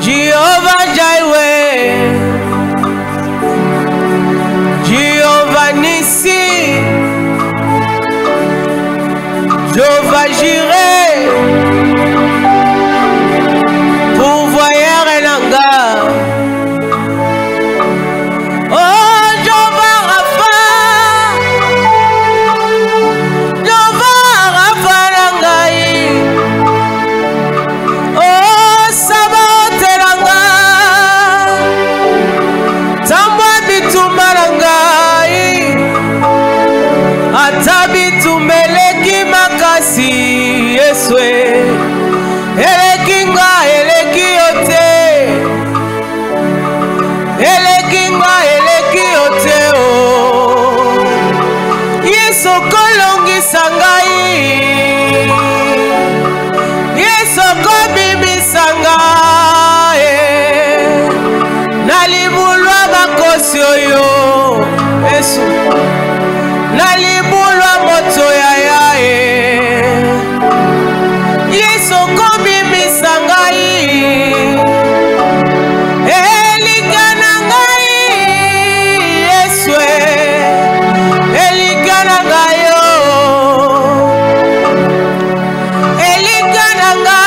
Jehovah Jireh, Jehovah Nissi, Jehovah Jireh, pourvoyeur et langage. Oh Jehovah Rapha, Jehovah Rapha langai. Oh Sabaoth langai, Tamba bitumba langai, ata bitumbeleki makasi Yeswe, eleki nga eleki yote, eleki nga eleki yote o, Yesu kolongisa ngai, Yesu kobimisa ngai, nalibulwa bakosi oyo Yesu, nalibulwa moto yaya Yesu kobimisa ngai, elikana ngai Yesu, elikana ngai yo, elikana ngai.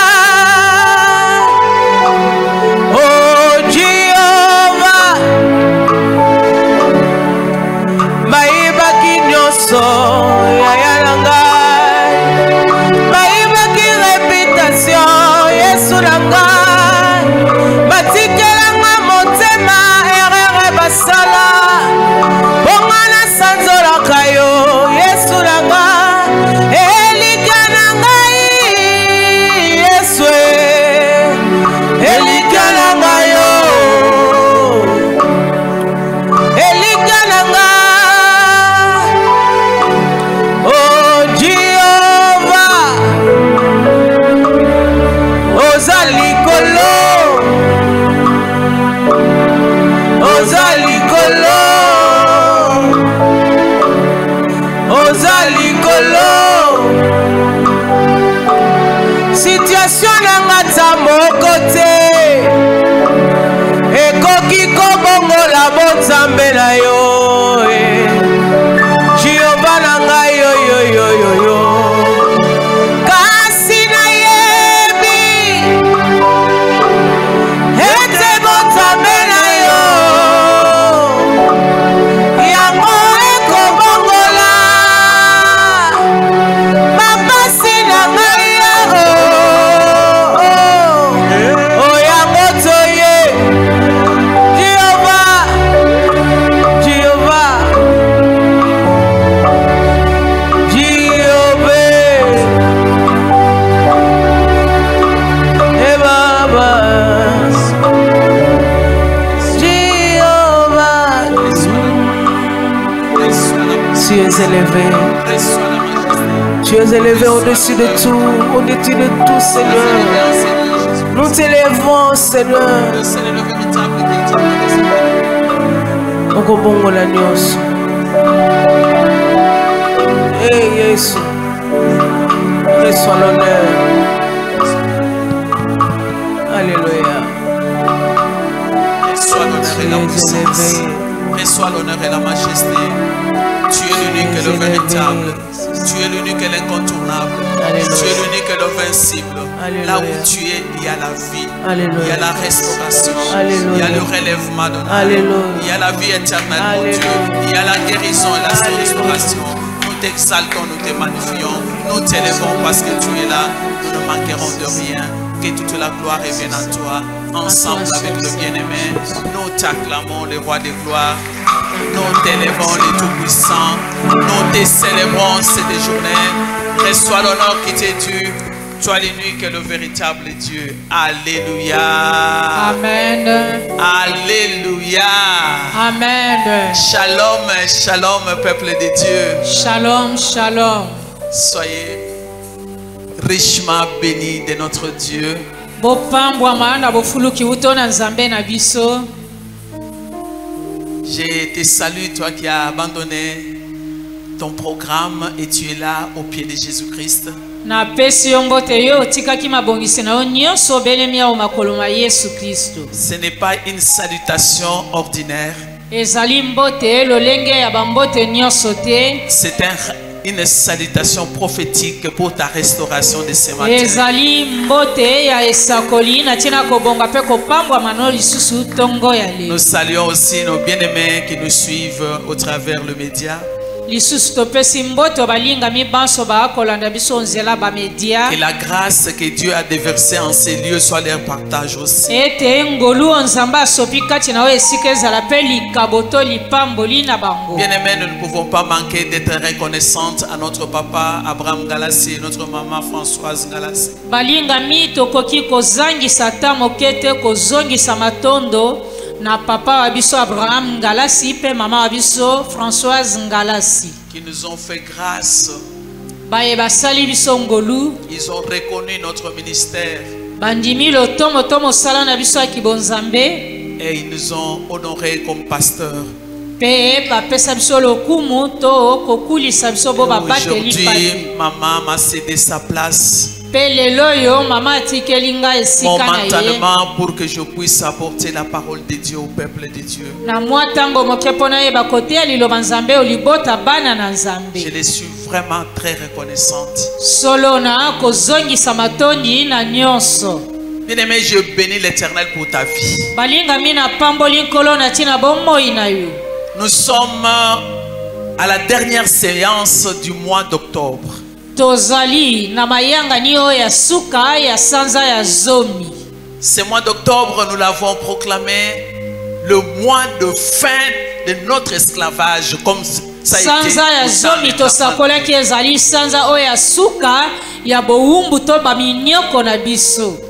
Oh Jehovah, bayibaki nyonso yaya na ngai, bayibaki reputation Yesu na ngai, batikelanga motema erreur basala, bongana sanzolaka yo Yesu na ngai, elikana ngai Yesu, elikana ngai yo, elikana ngai. Oh Jehovah, ozali kolo, ozali kolo, ozali kolo. Situation nanga ta moko te, ekoki kobongola bozambe na yo. Jehovah na ngai yo yo yo yo yo, kasi na yebi ete bozambe na yo, yango ekobongola mapasi na ngai yo, oh yango toye Jehovah, Jehovah, tu es élevé, tu es élevé au-dessus de tout, au-dessus de tout, Seigneur. Nous t'élèvons, Seigneur. Okobongo la nyonso. Hey Yesu, reçois l'honneur. Alléluia. Reçois l'honneur et la puissance. Reçois l'honneur et la majesté. Tu es l'unique et le véritable. Tu es l'unique et l'incontournable. Tu es l'unique et l'invincible. Là où tu es, il y a la vie. Il y a la restauration. Il y a le relèvement de l'âme. Il y a la vie éternelle, mon Dieu. Il y a la guérison et la restauration. Nous t'exaltons, nous te magnifions. Nous t'élevons parce que tu es là. Nous ne manquerons de rien. Que toute la gloire revienne à toi. Ensemble avec le bien-aimé, nous t'acclamons, le roi des gloires. Nous t'élevons, les tout-puissants. Nous te célébrons cette journée. Reçois l'honneur qui t'est dû. Toi l'unique et le véritable Dieu. Alléluia. Amen. Alléluia. Amen. Shalom, shalom, peuple de Dieu. Shalom, shalom. Soyez richement bénis de notre Dieu. Je te salue, toi qui as abandonné ton programme et tu es là au pied de Jésus-Christ. Na pesi yo mbote yo tikaki mabongisi na yo nyonso obelemi awa makolo ma Yesu Kristo. Ce n'est pas une salutation ordinaire. Ezali mbote lolenge ya bambote nyonso te. C'est une salutation prophétique pour ta restauration de ce matin. Ezali mbote ya esakoli na tina kobonga pe kopambwa mano lisusu tongo ya lelo. Nous saluons aussi nos bien-aimés qui nous suivent au travers le média. Lisusu topesi mbote balinga mi banso ba kolanda biso nzela ba media. Et la grâce que Dieu a déversée en ces lieux soit leur partage aussi. Ete ngolu onzamba sopi kati na esika ezala pe likaboto lipamboli na bango. Bien-aimés, nous ne pouvons pas manquer d'être reconnaissantes à notre papa Abraham Galassi et notre maman Françoise Galassi. Balinga mi tokoki kozangisa ta mokete kozongisa matondo na papa wabiso Abraham Galassi pe mama wabiso Françoise Galassi. Qui nous ont fait grâce. Baye basali biso ngolu. Ils ont reconnu notre ministère. Bandimi lo tomo tomo sala na biso akibonzambe. Et ils nous ont honorés comme pasteurs. Pe bapesa biso lokumu to kokulisa biso bo babateli pati. Aujourd'hui, maman m'a cédé sa place. Momentanément pour que je puisse apporter la parole de Dieu au peuple de Dieu. Je les suis vraiment très reconnaissante. Bien-aimé, je bénis l'Éternel pour ta vie. Nous sommes à la dernière séance du mois d'octobre. Ce mois d'octobre, nous l'avons proclamé le mois de fin de notre esclavage, comme ça a été.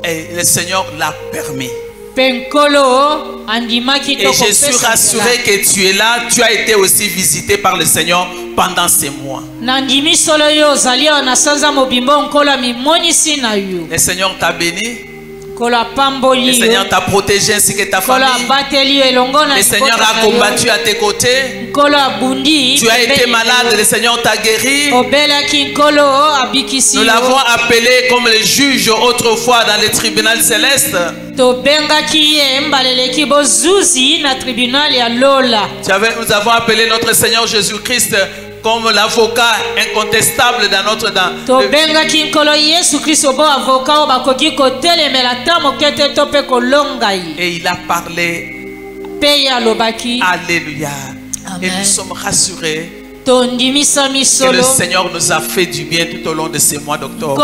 Et le Seigneur l'a permis. Et je suis rassuré que tu es là, tu as été aussi visité par le Seigneur pendant ces mois. Le Seigneur t'a béni. Le Seigneur t'a protégé ainsi que ta famille. Le Seigneur a combattu à tes côtés. Tu as été malade, le Seigneur t'a guéri. Nous l'avons appelé comme le juge autrefois dans le tribunal céleste. Nous avons appelé notre Seigneur Jésus-Christ comme l'avocat incontestable dans notre et il a parlé. Alléluia. Amen. Et nous sommes rassurés que le Seigneur nous a fait du bien tout au long de ces mois d'octobre.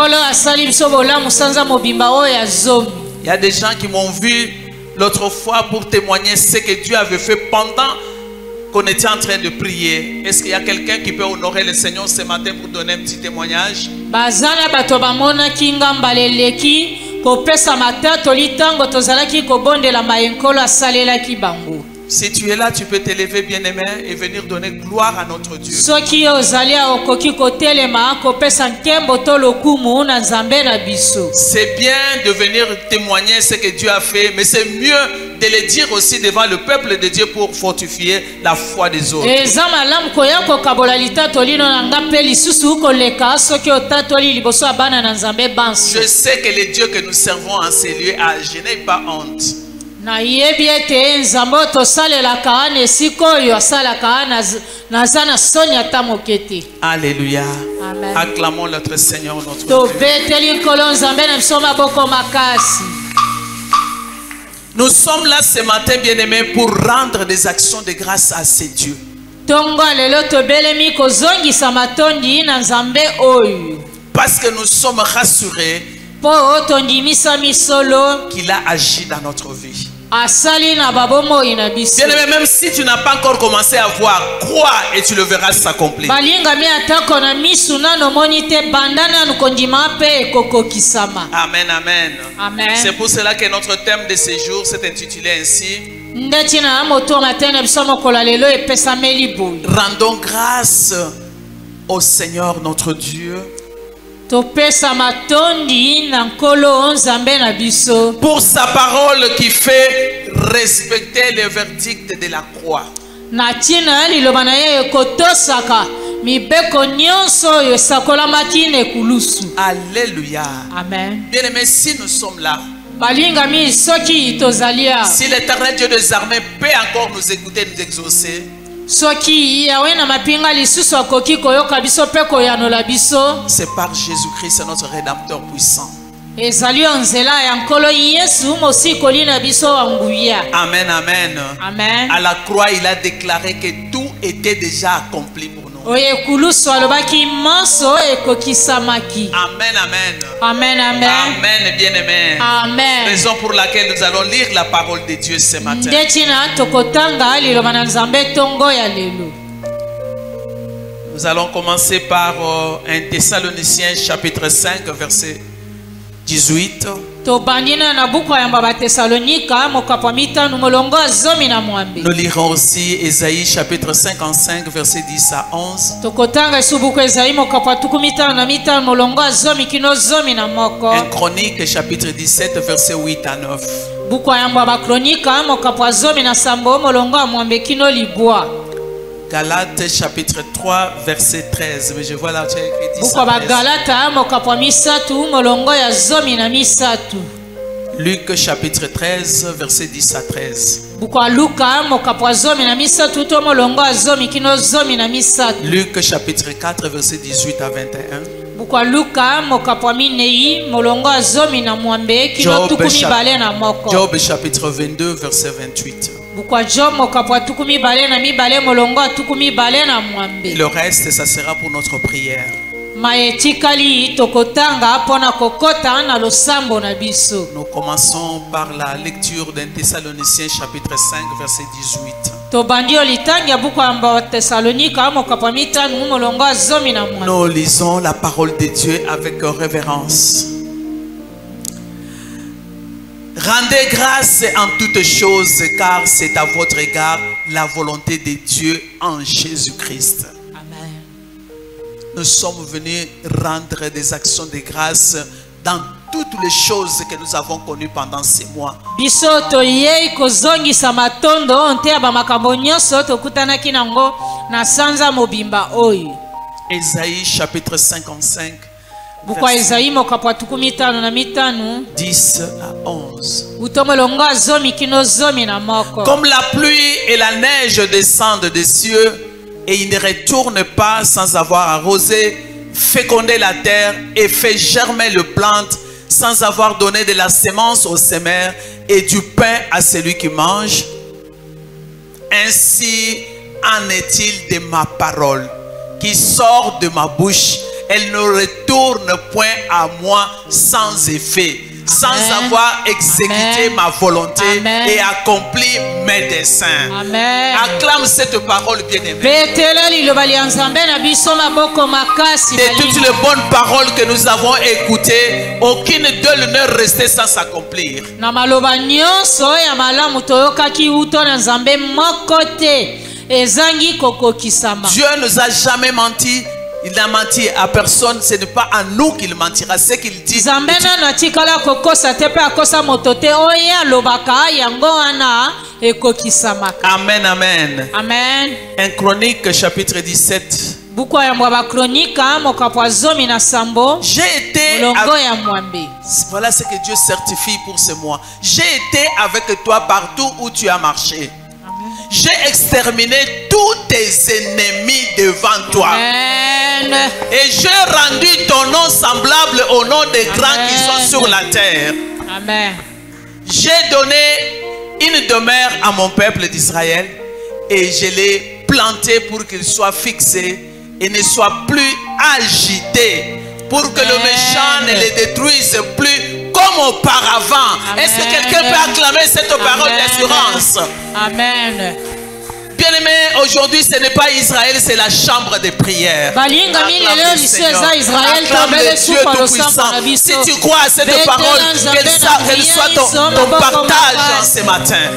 Il y a des gens qui m'ont vu l'autre fois pour témoigner ce que Dieu avait fait pendant qu'on était en train de prier. Est-ce qu'il y a quelqu'un qui peut honorer le Seigneur ce matin pour donner un petit témoignage? Si tu es là, tu peux t'élever, bien-aimé, et venir donner gloire à notre Dieu. C'est bien de venir témoigner ce que Dieu a fait, mais c'est mieux de le dire aussi devant le peuple de Dieu pour fortifier la foi des autres. Je sais que le Dieu que nous servons en ces lieux, je n'ai pas honte. Alléluia. Amen. Acclamons notre Seigneur, notre Dieu. Nous sommes là ce matin, bien-aimés, pour rendre des actions de grâce à ces dieux. Parce que nous sommes rassurés qu'il a agi dans notre vie. Bien-aimé, même si tu n'as pas encore commencé à voir, crois et tu le verras s'accomplir. Amen, amen. C'est pour cela que notre thème de ce jour s'est intitulé ainsi: rendons grâce au Seigneur notre Dieu pour sa parole qui fait respecter le verdict de la croix. mibeko nyonso oyo esakolamaki na ekulusu. Alléluia. Amen. Bien-aimés, si nous sommes là, balingami soki tozalia, si l'Éternel Dieu des armées peut encore nous écouter, nous exaucer, soki yawe na mapinga lisusu akoki koyoka biso pe koyanola biso, c'est par Jésus-Christ, notre Rédempteur puissant. ezali nzela ya nkolo Yesu mosikoli na biso wanguya. Amen, amen. Amen. À la croix, il a déclaré que tout était déjà accompli pour nous. Oye kulusu alobaki manso ekokisamaki. Amen, amen. Amen, amen. Amen, bien-aimé. Amen. Raison pour laquelle nous allons lire la parole de Dieu ce matin. Ndetina tokotanga liloba na Nzambe tongo ya lelo. Nous allons commencer par 1 Thessaloniciens chapitre 5 verset 18. Tobandina na buku ya mbaba Thessalonika mokapwa mitano molongo azomi na mwambe. Nous lirons aussi Ésaïe chapitre 55 verset 10 à 11. Tokotanga subuku Esaïe mokapwa tuku mitano na mitano molongo azomi kino zomi na moko. 1 Chronique chapitre 17 verset 8 à 9. Buku ya mbaba Kronika mokapwa zomi na sambo molongo amwambe kino libwa. Galates chapitre 3 verset 13. Mais je vois là tu as écrit 10 Buku ba Galata mokapwa misatu molongo ya zomi na misatu. Luc chapitre 13 verset 10 à 13. Buku Luka mokapwa zomi na misatu to molongo azomi kino zomi na misatu. Luc chapitre 4 verset 18 à 21. Buku Luka mokapwa minei molongo azomi na mwambe kino tukumi bale na moko. Job chapitre 22 verset 28. Buku Job mokapwa tukumi bale na mibale molongo tukumi bale na mwambe. Le reste ça sera pour notre prière. Maetikali tokotanga pona kokota na losambo na biso. Nous commençons par la lecture d'un Thessaloniciens chapitre 5 verset 18. Tobandio litangi buku amba Thessalonika mokapwa mitano molongo azomi na mwambe. Nous lisons la parole de Dieu avec révérence. Rendez grâce en toutes choses, car c'est à votre égard la volonté de Dieu en Jésus-Christ. Amen. Nous sommes venus rendre des actions de grâce dans toutes les choses que nous avons connues pendant ces mois. Biso toyei kozongisa matondo onte ya bamakambo nyonso tokutanaki nango na sanza mobimba oyo. Ésaïe chapitre 55 Bukwa Esaïe mokapwa tukumi tano na mitano 10 à 11. utomolongo azomi kino zomi na moko. Comme la pluie et la neige descendent des cieux et ils ne retournent pas sans avoir arrosé, fécondé la terre et fait germer le plante sans avoir donné de la semence au semeur et du pain à celui qui mange. Ainsi en est-il de ma parole qui sort de ma bouche. Elle ne retourne point à moi sans effet, sans avoir exécuté ma volonté et accompli mes desseins. Amen. Acclame cette parole bien-aimée. De toutes les bonnes paroles que nous avons écoutées, aucune d'elles ne restait sans s'accomplir. Dieu nous a jamais menti. Il n'a menti à personne, ce n'est pas à nous qu'il mentira, ce qu'il dit. Amen, amen. Amen. 1 Chronique chapitre 17. J'ai été voilà ce que Dieu certifie pour ce mois. J'ai été avec toi partout où tu as marché. J'ai exterminé tous tes ennemis devant toi. Amen. Et j'ai rendu ton nom semblable au nom des grands qui sont sur la terre. Amen. J'ai donné une demeure à mon peuple d'Israël et je l'ai planté pour qu'il soit fixé et ne soit plus agité, pour que le méchant ne les détruise plus comme auparavant. Est-ce que quelqu'un peut acclamer cette parole d'assurance? Amen. Bien-aimé, aujourd'hui ce n'est pas Israël, c'est la chambre de prière. Acclame le Dieu Tout-Puissant. Si tu crois à cette parole, qu'elle soit ton partage en ce matin.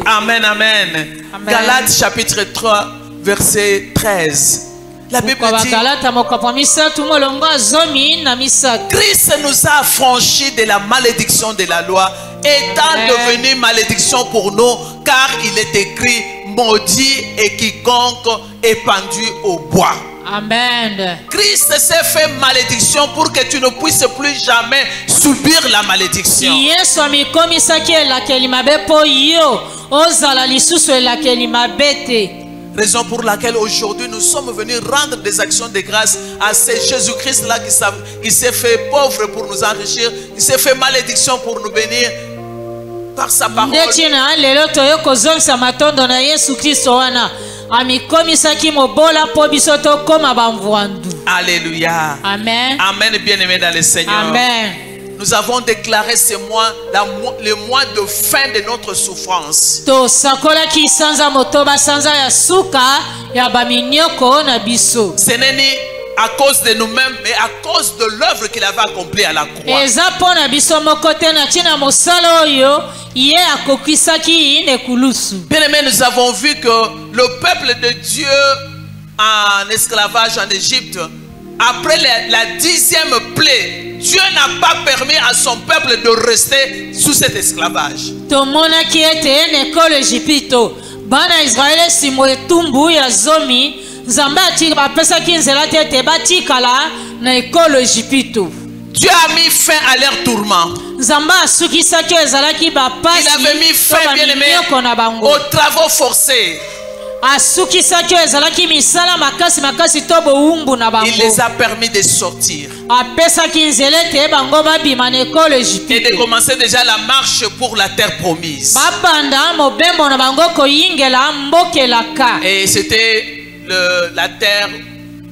Amen, amen. Galates chapitre 3, verset 13. La Bible dit, Christ nous a affranchis de la malédiction de la loi, étant devenu malédiction pour nous, car il est écrit, maudit et quiconque est pendu au bois. Amen. Christ s'est fait malédiction pour que tu ne puisses plus jamais subir la malédiction. Yesu amikomisaki elakeli mabe po yo ozala lisusu elakeli mabe te. Raison pour laquelle aujourd'hui nous sommes venus rendre des actions de grâce à ce Jésus-Christ là qui s'est fait pauvre pour nous enrichir, qui s'est fait malédiction pour nous bénir par sa parole. Ndetina lelo toyo kozongisa matondo na Yesu Kristo wana amikomisaki mobola po biso tokoma bamvwandu. Alléluia. Amen. Amen, bien-aimés dans le Seigneur. Amen. Nous avons déclaré ce mois le mois de fin de notre souffrance. To sakola ki sanza motoba sanza ya suka ya baminyoko na biso. Ce n'est ni à cause de nous-mêmes, mais à cause de l'œuvre qu'il avait accomplie à la croix. Eza pona biso mokote na tina mosala oyo ye akokwisaki ne kulusu. Bien-aimés, nous avons vu que le peuple de Dieu en esclavage en Égypte, après la 10e plaie, Dieu n'a pas permis à son peuple de rester sous cet esclavage. Tomona ki ete ne kolo Ejipito bana Israele simo etumbu ya zomi Nzambe apesaki nzela te ete batikala na ekolo Ejipito. Dieu a mis fin à leur tourment. Nzambe asukisaki ezalaki bapasi. Il avait mis fin, bien-aimé, aux travaux forcés. Asukisaki ezalaki misala makasi makasi to boumbu na bango. Il les a permis de sortir apesaki nzela ete bango babima na ekolo Ejipito et de commencer déjà la marche pour la terre promise. babanda mobembo na bango koyingela mbokelaka. Et c'était la terre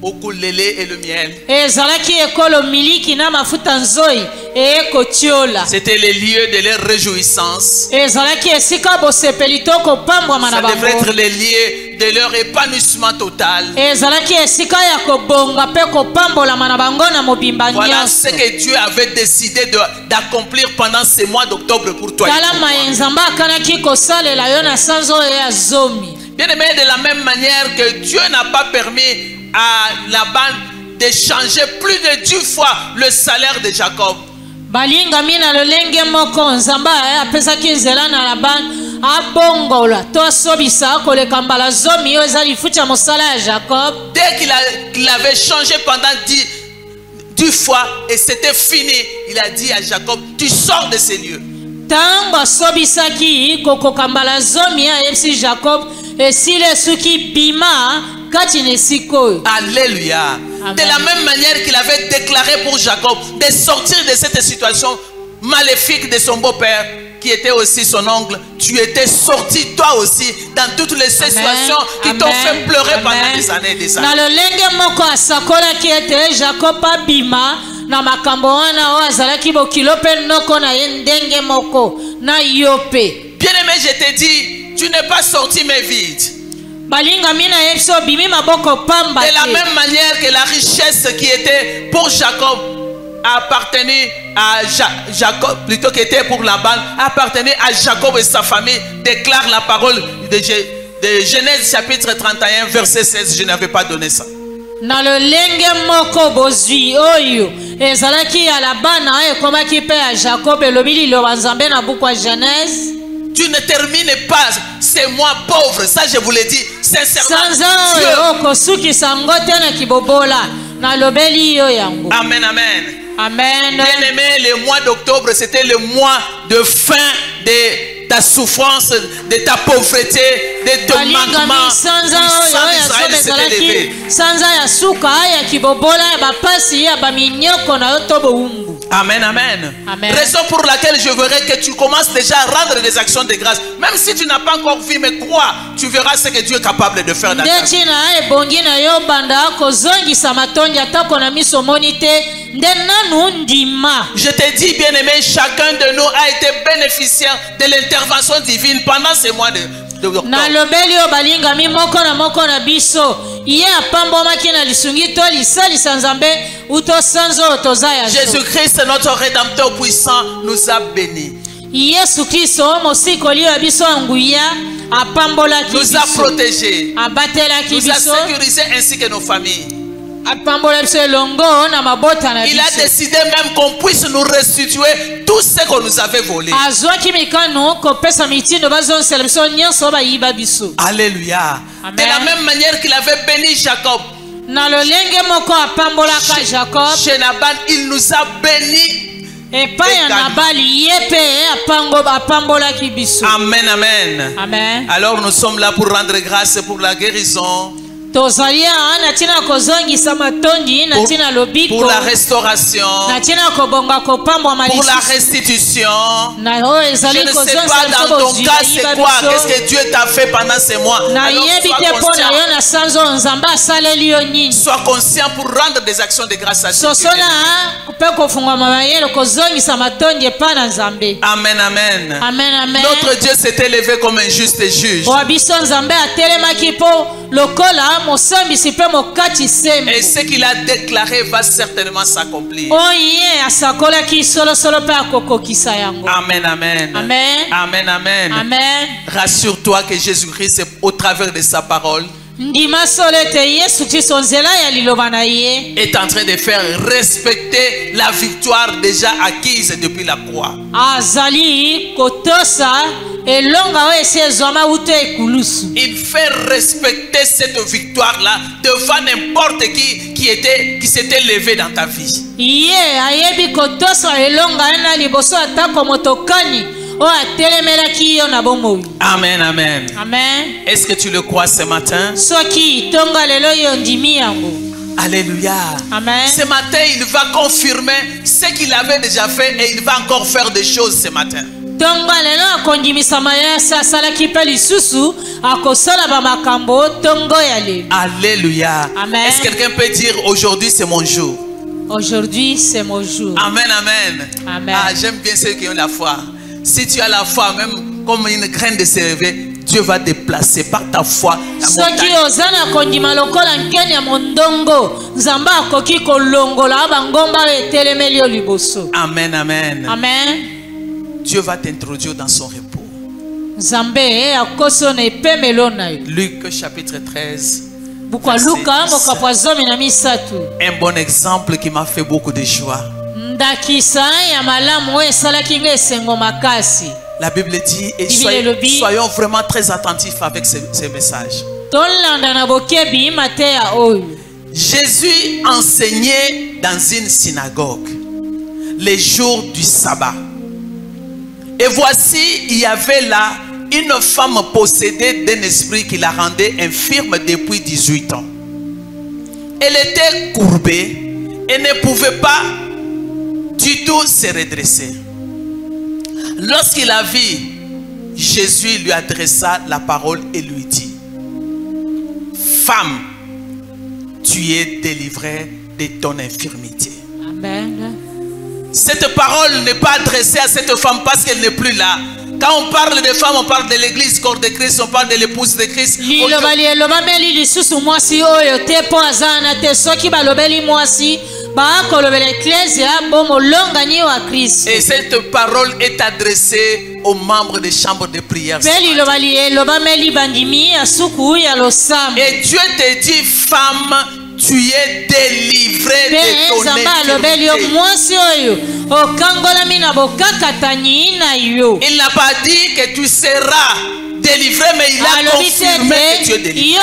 au coulé et le miel. Ezalaki ekolo miliki na mafuta nzoi ekotiola. C'était les lieux de leur réjouissance. Ezalaki esika bosepeli to kopambwama na Ça bango. devrait être les lieux de leur épanouissement total. Ezalaki esika ya kobonga pe kopambolama na bango na mobimba Voilà nyonso. ce que Dieu avait décidé d'accomplir pendant ce mois d'octobre pour toi. Tala mayenzamba akanaki kosalela yo na sanzo ya zomi. Bien-aimé, de la même manière que Dieu n'a pas permis à Laban de changer plus de 10 fois le salaire de Jacob. Balingami na lolenge moko nzamba apesaki nzela na Laban abongola to asobisa koleka mbala zomi yo ezali fucha mosala ya Jacob. Dès qu'il avait changé pendant 10 fois et c'était fini, il a dit à Jacob, tu sors de ces lieux. Tango asobisaki kokoka mbala zomi ya yebisi Jacob esile suki bima kati nesiko. Alléluia. De la même manière qu'il avait déclaré pour Jacob de sortir de cette situation maléfique de son beau-père qui était aussi son oncle, tu étais sorti toi aussi dans toutes les situations qui t'ont fait pleurer pendant des années et des années. Na lolenge moko asakola ki ete Jacob abima na makambo wana o azalaki bokilo pe noko na ye ndenge moko na yope. Bien-aimé, je te dis, tu n'es pas sorti mais vide. Balinga mina yebso bimi maboko pamba. De la même manière que la richesse qui était pour Jacob appartenait à Jacob, plutôt qu'était pour Laban, appartenait à Jacob et sa famille, déclare la parole de Genèse chapitre 31 verset 16. Je n'avais pas donné ça. Na lolenge moko bozwi oyo ezalaki ya Labana ekomaki pe ya Jacob elobili lo banzambe na buku ya Genèse. Tu ne termines pas ces mois pauvres, ça je vous l'ai dit sincèrement. Amen, amen. Amen. Bien-aimé, le mois d'octobre, c'était le mois de fin de ta souffrance, de ta pauvreté, de ton manquement. Amen, amen. Raison pour laquelle je verrai que tu commences déjà à rendre des actions de grâce. Même si tu n'as pas encore vu, mais crois, tu verras ce que Dieu est capable de faire dans ta vie. Je te dis, bien-aimé, chacun de nous a été bénéficiaire de l'intervention divine pendant ces mois de octobre. Jésus-Christ, notre Rédempteur puissant, nous a bénis. Nous a protégés. Nous a sécurisés ainsi que nos familles. Il a décidé même qu'on puisse nous restituer tout ce qu'on nous avait volé. Alléluia. De la même manière qu'il avait béni Jacob, chez Naban, il nous a bénis. Amen, amen. Amen. Alors nous sommes là pour rendre grâce pour la guérison, pour la restauration, pour la restitution. Je ne sais pas dans ton cas c'est quoi, qu'est-ce que Dieu t'a fait pendant ces mois. Alors, sois conscient pour rendre des actions de grâce à Dieu. Amen, amen. Notre Dieu s'est élevé comme un juste juge. Et ce qu'il a déclaré va certainement s'accomplir. Amen, amen. Amen. Amen, amen. Amen. Rassure-toi que Jésus-Christ, au travers de sa parole, est en train de faire respecter la victoire déjà acquise depuis la croix. Il fait respecter cette victoire-là devant n'importe qui s'était levé dans ta vie. Amen, amen. Amen. Est-ce que tu le crois ce matin? Alléluia. Amen. Ce matin, il va confirmer ce qu'il avait déjà fait et il va encore faire des choses ce matin. Alléluia. Amen. Est-ce que quelqu'un peut dire aujourd'hui c'est mon jour? Aujourd'hui c'est mon jour. Amen, amen. Amen. Ah, j'aime bien ceux qui ont la foi. Si tu as la foi, même comme une graine de sérévé, Dieu va déplacer par ta foi la montagne. Amen, amen. Amen. Dieu va t'introduire dans son repos. Luc chapitre 13. Un bon exemple qui m'a fait beaucoup de joie. La Bible dit, et soyons vraiment très attentifs avec ces messages. Jésus enseignait dans une synagogue les jours du sabbat. Et voici, il y avait là une femme possédée d'un esprit qui la rendait infirme depuis 18 ans. Elle était courbée et ne pouvait pas du tout se redresser. Lorsqu'il a vu, Jésus lui adressa la parole et lui dit: Femme, tu es délivrée de ton infirmité. Amen. Cette parole n'est pas adressée à cette femme parce qu'elle n'est plus là. Quand on parle de femmes, on parle de l'église, corps de Christ, on parle de l'épouse de Christ. Et cette parole est adressée aux membres des chambres de prière. Et Dieu te dit, femme, tu es délivrée de ton infirmité. Il n'a pas dit que tu seras délivré, mais il a confirmé que tu es délivré.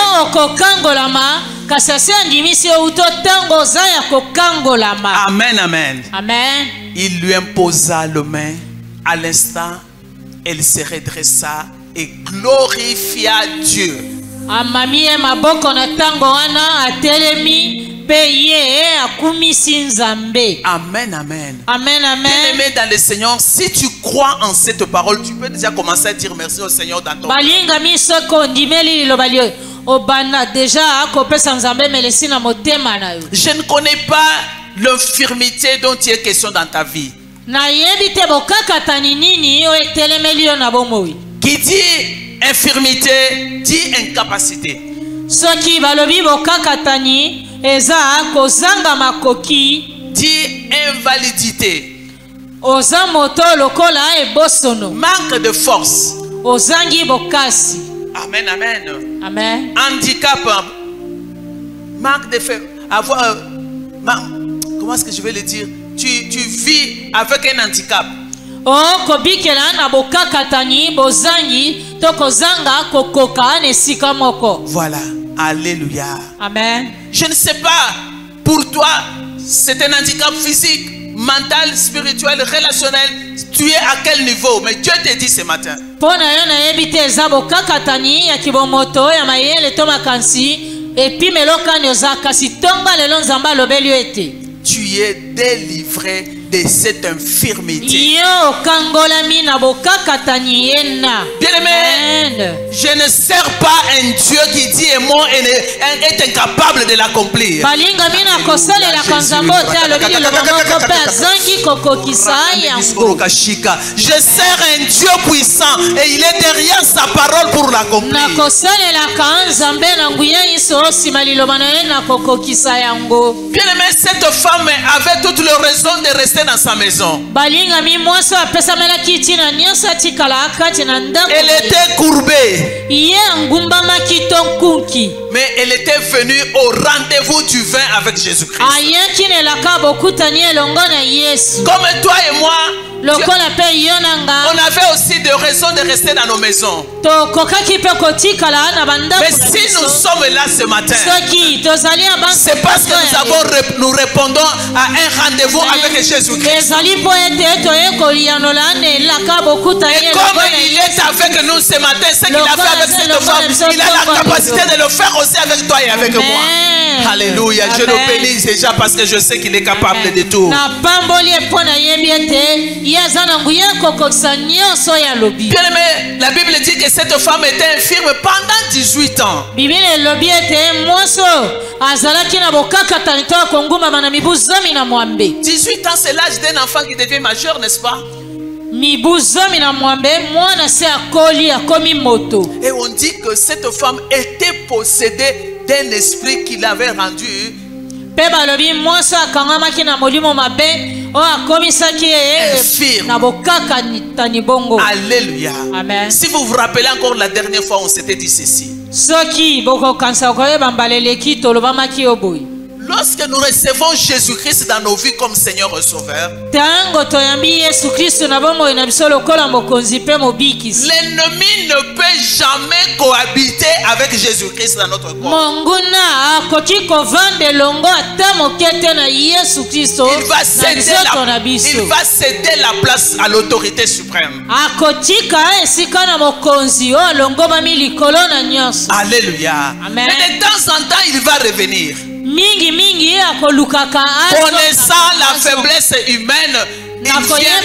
Amen, amen. Amen. Il lui imposa le main. À l'instant, elle se redressa et glorifia Dieu. Amen, amen. Amen, amen. Bien-aimé dans le Seigneur, si tu crois en cette parole, tu peux déjà commencer à dire merci au Seigneur dans ton cœur. Je ne connais pas l'infirmité dont il est question dans ta vie. Qui dit infirmité, dit incapacité. Dit invalidité. Manque de force. Amen, amen. Amen. Handicap. Manque de faiblesse. avoir... comment est-ce que je vais le dire? Tu vis avec un handicap. Oh, kobikela na bokakatani bozangi tokozanga kokoka nesika moko. Voilà. Alléluia. Amen. Je ne sais pas, pour toi, c'est un handicap physique, mental, spirituel, relationnel. Tu es à quel niveau? Mais Dieu te dit ce matin. Pona yo na yebite za bokakatani ya kibomoto ya mayele to makansi epi meloka nyoza kasi tonga lelo nzamba lobeli ete. Tu es délivré de cette infirmité. Bien-aimé, je ne sers pas un Dieu qui dit et moi est incapable de l'accomplir. Je sers un Dieu puissant et il est derrière sa parole pour l'accomplir. Bien-aimé, cette femme avait toutes les raisons de rester dans sa maison. Elle était courbée. Mais elle était venue au rendez-vous du vin avec Jésus-Christ. Comme toi et moi, on avait aussi des raisons de rester dans nos maisons. Mais si nous sommes là ce matin, c'est parce que nous répondons à un rendez-vous avec Jésus-Christ. Et comme il est avec nous ce matin, ce qu'il a fait avec cette femme, il a la capacité de le faire aussi avec toi et avec moi. Alléluia, je le bénis déjà parce que je sais qu'il est capable de tout. Bien-aimé, la Bible dit que cette femme était infirme pendant 18 ans. 18 ans, c'est l'âge d'un enfant qui devient majeur, n'est-ce pas? Et on dit que cette femme était possédée d'un esprit qui l'avait rendue Alléluia. Amen. Si vous vous rappelez encore la dernière fois, on s'était dit ceci. Lorsque nous recevons Jésus-Christ dans nos vies comme Seigneur et Sauveur, l'ennemi ne peut jamais cohabiter avec Jésus-Christ dans notre corps. Il va céder la place à l'autorité suprême. Alléluia. Amen. Mais de temps en temps, il va revenir. Connaissant la faiblesse humaine, il vient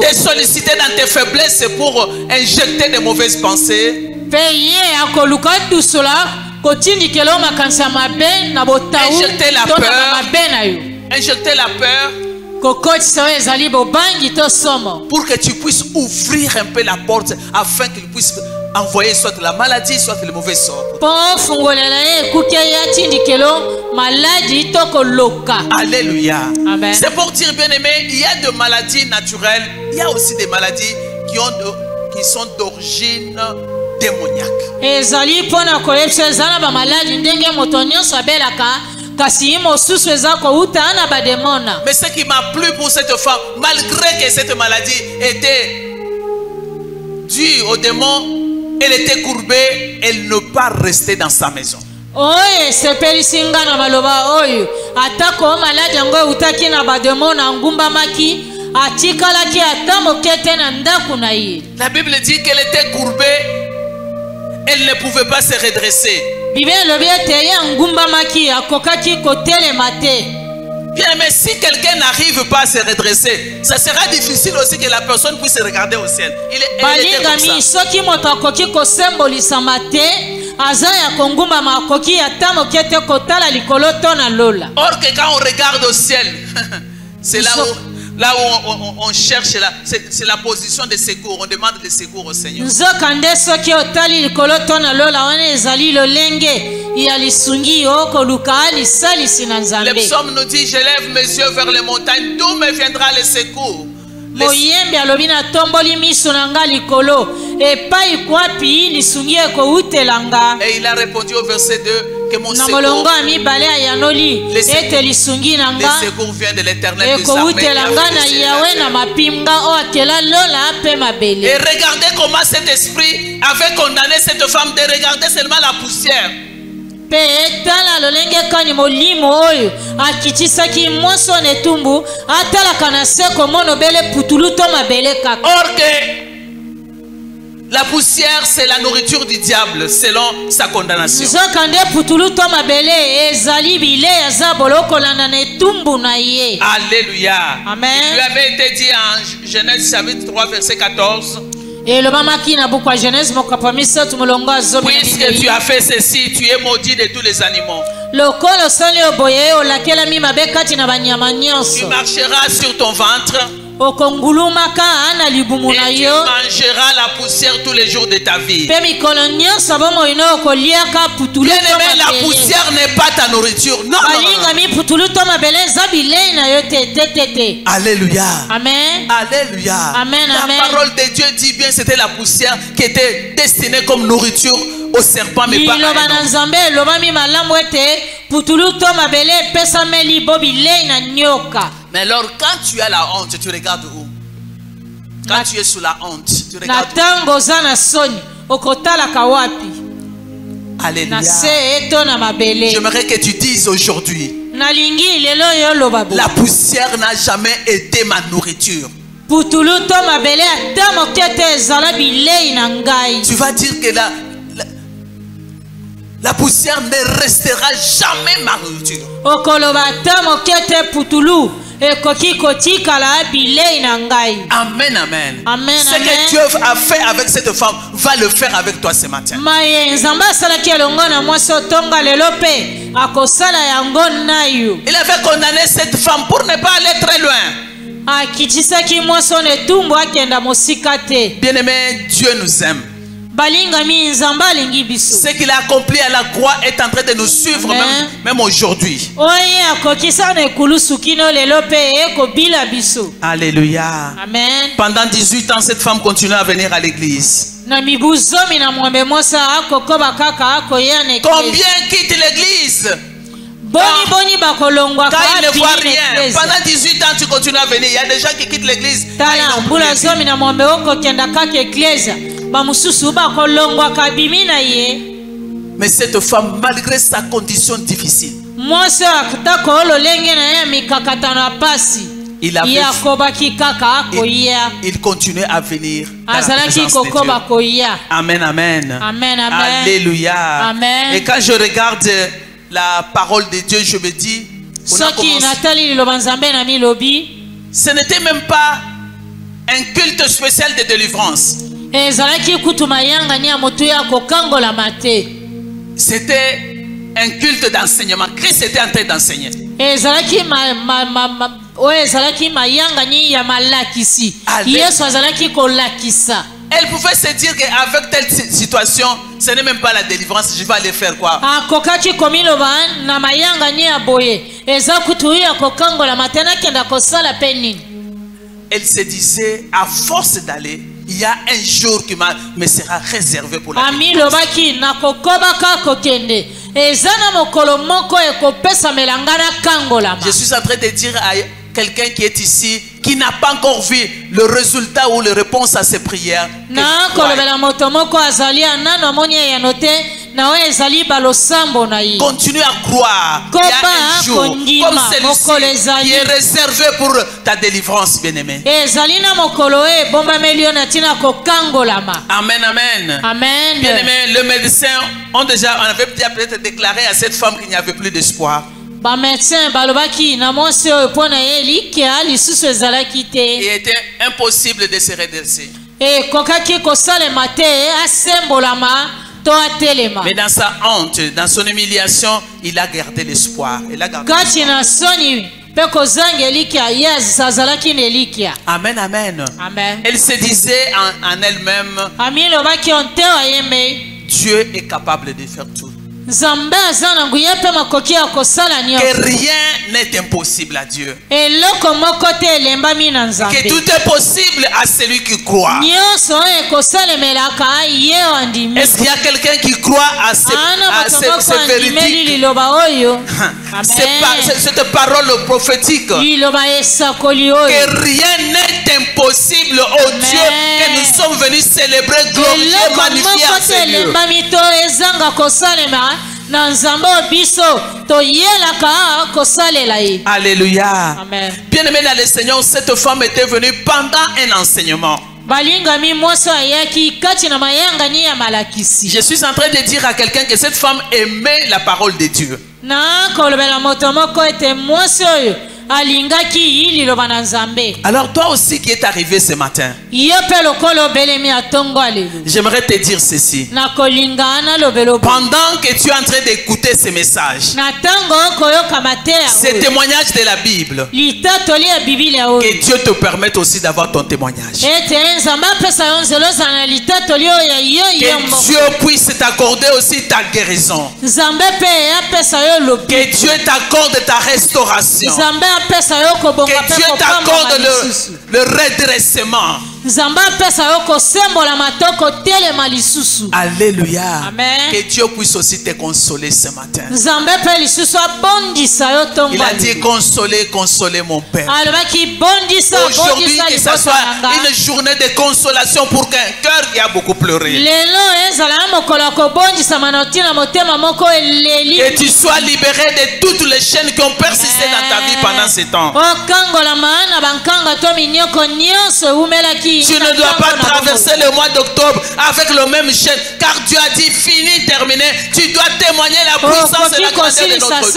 te solliciter dans tes faiblesses pour injecter de mauvaises pensées, injecter la peur, pour que tu puisses ouvrir un peu la porte afin qu'il puisse envoyer soit la maladie, soit le mauvais sort. Alléluia. C'est pour dire, bien aimé, il y a des maladies naturelles, il y a aussi des maladies qui sont d'origine démoniaque. Mais ce qui m'a plu pour cette femme, malgré que cette maladie était due au démon, elle était courbée, elle ne peut pas rester dans sa maison. La Bible dit qu'elle était courbée, elle ne pouvait pas se redresser. Bien, mais si quelqu'un n'arrive pas à se redresser, ça sera difficile aussi que la personne puisse regarder au ciel. Elle était comme ça. Or que quand on regarde au ciel, c'est là où on cherche, c'est la position de secours. On demande le secours au Seigneur. Le psaume nous dit, je lève mes yeux vers les montagnes, d'où me viendra le secours? epai kwapi lisungi ekoutelanga. Et il a répondu au verset 2 que mon na secours, molongo ya mibale ayanoli ete lisungi na nga le secours vient de l'Éternel des armées. ekoutelanga na yawe na mapimga oyo akela lola mpe mabele. Et regardez comment cet esprit avait condamné cette femme de regarder seulement la poussière. Pe tala lolenge kani molimo oyo akitisaki mwasi na etumbu atalaka na se komona bele putulu to mabele kaka. Or que la poussière c'est la nourriture du diable selon sa condamnation. Nzoka nde putulu to mabele ezali bile ya bolokolanda na etumbu na ye. Alléluia. Amen. Il lui avait été dit en Genèse chapitre 3 verset 14. Puisque tu as fait ceci, tu es maudit de tous les animaux. Tu marcheras sur ton ventre. Et tu mangeras la poussière tous les jours de ta vie. Bien aimé, la poussière n'est pas ta nourriture. Non, Alléluia. Amen. Alléluia. Amen. La parole de Dieu dit bien c'était la poussière qui était destinée comme nourriture au serpent, mais pas à l'homme. Mais alors, quand tu as la honte, tu regardes où? Quand tu es sous la honte, tu regardes où? Alléluia. J'aimerais que tu dises aujourd'hui, la poussière n'a jamais été ma nourriture. Tu vas dire que la poussière ne restera jamais ma nourriture. Amen, amen. Amen, ce que Dieu a fait avec cette femme va le faire avec toi ce matin. Il avait condamné cette femme pour ne pas aller très loin. Bien aimé, Dieu nous aime. Ce qu'il a accompli à la croix est en train de nous suivre même aujourd'hui. Alléluia. Amen. Pendant 18 ans, cette femme continue à venir à l'église. Combien quittent l'église? Quand ils ne voient rien, pendant 18 ans tu continues à venir. Il y a des gens qui quittent l'église. Mais cette femme, malgré sa condition difficile, il continue à venir dans la présence de Dieu. Amen, amen. Amen, amen. Alléluia. Amen. Et quand je regarde la parole de Dieu, je me dis, ce n'était même pas un culte spécial de délivrance. C'était un culte d'enseignement. Christ était en train d'enseigner. Elle pouvait se dire qu'avec telle situation, ce n'est même pas la délivrance, je vais aller faire quoi? Elle se disait, à force d'aller, il y a un jour qui me sera réservé pour la délivrance. Je suis en train de dire à quelqu'un qui est ici, qui n'a pas encore vu le résultat ou la réponse à ses prières, continue à croire qu'il y a un jour comme celui-ci qui est réservé pour ta délivrance, bien-aimé. Amen, amen. Amen. Bien-aimé, le médecin on avait déjà peut-être déclaré à cette femme qu'il n'y avait plus d'espoir. Il était impossible de se redresser. Mais dans sa honte, dans son humiliation, il a gardé l'espoir. Amen, amen. Amen. Elle se disait en elle-même, Dieu est capable de faire tout. Que rien n'est impossible à Dieu. Que tout est possible à celui qui croit. Est-ce qu'il y a quelqu'un qui croit à ces vérités? Cette parole prophétique. Que rien n'est impossible au Dieu que nous sommes venus célébrer, glorifier, magnifier à ce lieu. Alléluia. Amen. Bien aimé dans le Seigneur, cette femme était venue pendant un enseignement. Je suis en train de dire à quelqu'un que cette femme aimait la parole de Dieu. Alors toi aussi qui est arrivé ce matin, j'aimerais te dire ceci. Pendant que tu es en train d'écouter ces messages, ces témoignages de la Bible, que Dieu te permette aussi d'avoir ton témoignage. Que Dieu puisse t'accorder aussi ta guérison. Que Dieu t'accorde ta restauration. Que Dieu t'accorde le redressement. Alléluia. Amen. Que Dieu puisse aussi te consoler ce matin. Il a dit consoler, consoler mon Père. Aujourd'hui, que ce soit une journée de consolation pour qu'un cœur qui a beaucoup pleuré. Que tu sois libéré de toutes les chaînes qui ont persisté dans ta vie pendant ce temps. Tu ne dois pas traverser le mois d'octobre avec le même chaîne, car Dieu a dit fini, terminé. Tu dois témoigner la puissance et la grandeur de notre Dieu.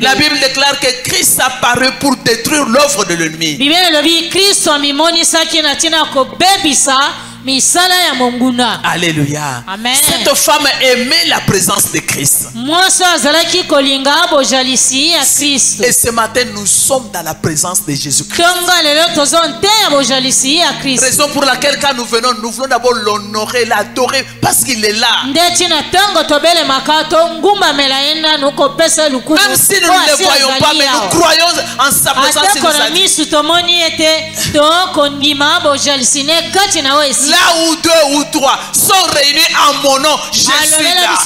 La Bible déclare que Christ a apparu pour détruire l'œuvre de l'ennemi. Alléluia. Amen. Cette femme aimait la présence de Christ. Et ce matin, nous sommes dans la présence de Jésus-Christ. Raison pour laquelle quand nous venons d'abord l'honorer, l'adorer, parce qu'il est là. Même si nous ne le voyons pas, mais nous croyons en sa présence. Là où 2 ou 3 sont réunis en mon nom, je suis là.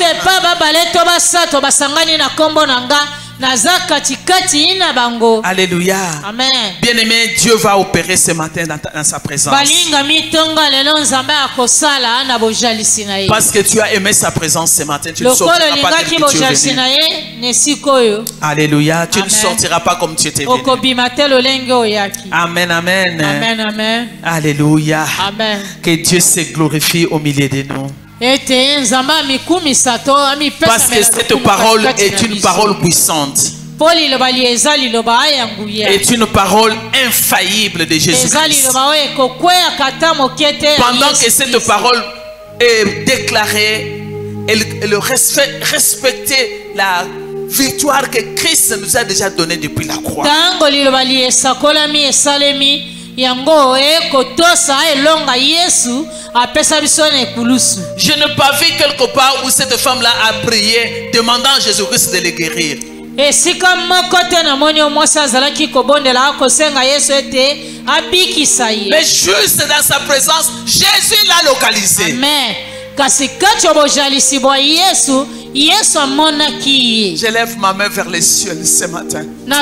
Alléluia. Amen. Bien-aimé, Dieu va opérer ce matin dans sa présence. Parce que tu as aimé sa présence ce matin, tu ne sortiras pas tel que tu es venu. Alléluia. Tu ne sortiras pas comme tu étais venu. Amen, amen. Amen, amen. Alléluia. Amen. Que Dieu se glorifie au milieu de nous. Parce que cette parole est une parole puissante. Est une parole infaillible de Jésus-Christ. Pendant que cette parole est déclarée, elle respectait la victoire que Christ nous a déjà donnée depuis la croix. Je n'ai pas vu quelque part où cette femme-là a prié demandant à Jésus-Christ de le guérir. Mais juste dans sa présence, Jésus l'a localisé. Amen. Je lève ma main vers les cieux ce matin. Que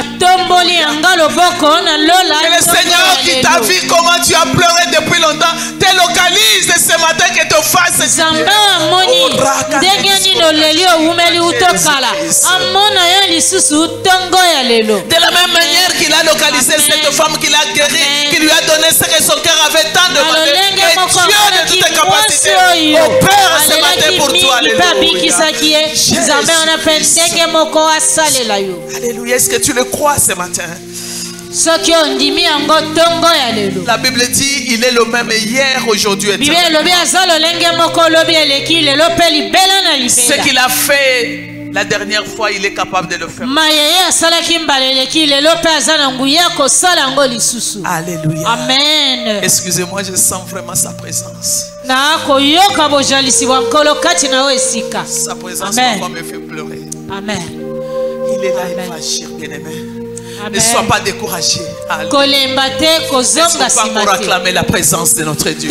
le Seigneur qui t'a vu comment tu as pleuré depuis longtemps te localise ce matin, que te fasse de la même manière qu'il a localisé cette femme, qu'il a guérie, qui lui a donné ce que son cœur avait tant demandé. Que Dieu de toutes tes capacités opère ce matin pour toi. Alléluia. Est-ce que tu le crois ce matin? La Bible dit il est le même hier, aujourd'hui et demain. Ce qu'il a fait La dernière fois, il est capable de le faire. Alléluia. Amen. Excusez-moi, je sens vraiment sa présence. Sa présence parfois me fait pleurer. Amen. Il est là, il va agir, bien-aimé. Ne sois pas découragé. Est-ce qu'on peut encore acclamer la présence de notre Dieu?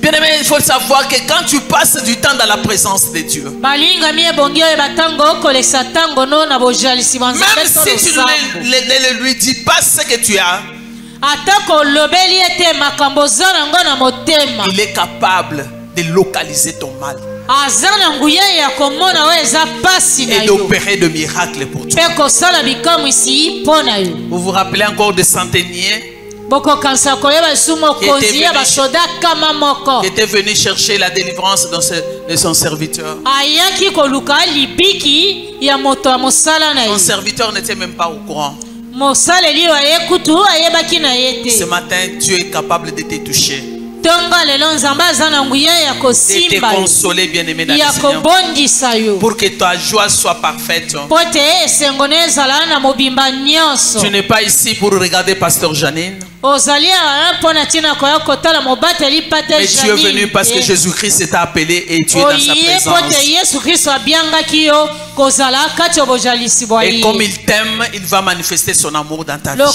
Bien-aimé, il faut savoir que quand tu passes du temps dans la présence de Dieu, même si tu ne lui dis pas ce que tu as, il est capable de localiser ton mal et d'opérer de miracles pour toi. Vous vous rappelez encore de centeniers qui était venu chercher la délivrance de son serviteur. Son serviteur n'était même pas au courant. Ce matin, Dieu est capable de te toucher, de te consoler, bien-aimé dans le Seigneur, pour que ta joie soit parfaite. Tu n'es pas ici pour regarder Pasteur Janine, mais tu es venu parce que Jésus-Christ t'a appelé et tu es dans sa présence. Et comme il t'aime, il va manifester son amour dans ta vie. Ce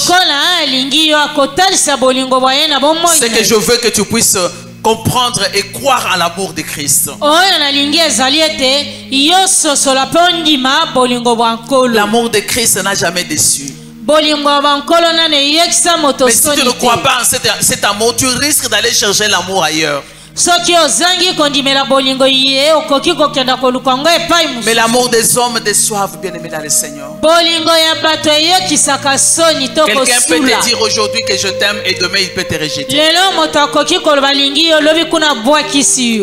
que je veux que tu puisses comprendre et croire en l'amour de Christ. L'amour de Christ n'a jamais déçu. Mais si tu ne crois pas en cet amour, tu risques d'aller chercher l'amour ailleurs. Mais l'amour des hommes déçoivent, bien-aimé dans le Seigneur. Quelqu'un peut te dire aujourd'hui que je t'aime et demain il peut te rejeter.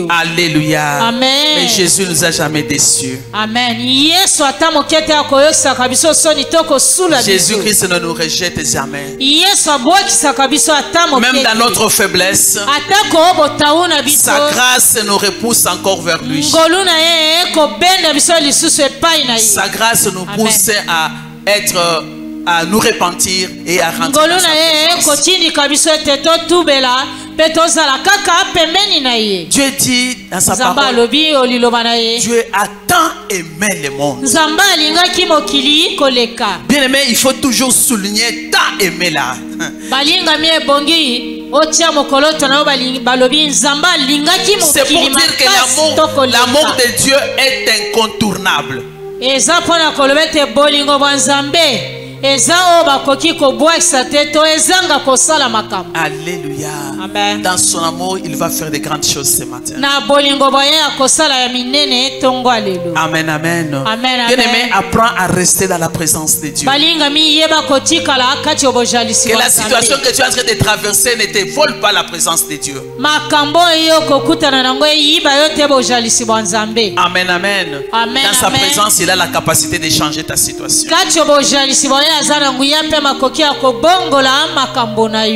Alléluia. Amen. Mais Jésus ne nous a jamais déçus. Amen. Jésus-Christ ne nous rejette jamais. Même dans notre faiblesse, sa grâce nous repousse encore vers lui. Sa grâce nous pousse à nous repentir et à rentrer dans sa présence. Dieu dit dans sa parole, Dieu a tant aimé le monde. Bien aimé, il faut toujours souligner tant aimé là. C'est pour dire que l'amour de Dieu est incontournable. Alléluia. Amen. Dans son amour, il va faire de grandes choses ce matin. Amen, amen. Bien-aimé, apprends à rester dans la présence de Dieu. Que la situation que tu es en train de traverser ne te vole pas la présence de Dieu. Amen, amen. Dans sa présence, il a la capacité de changer ta situation.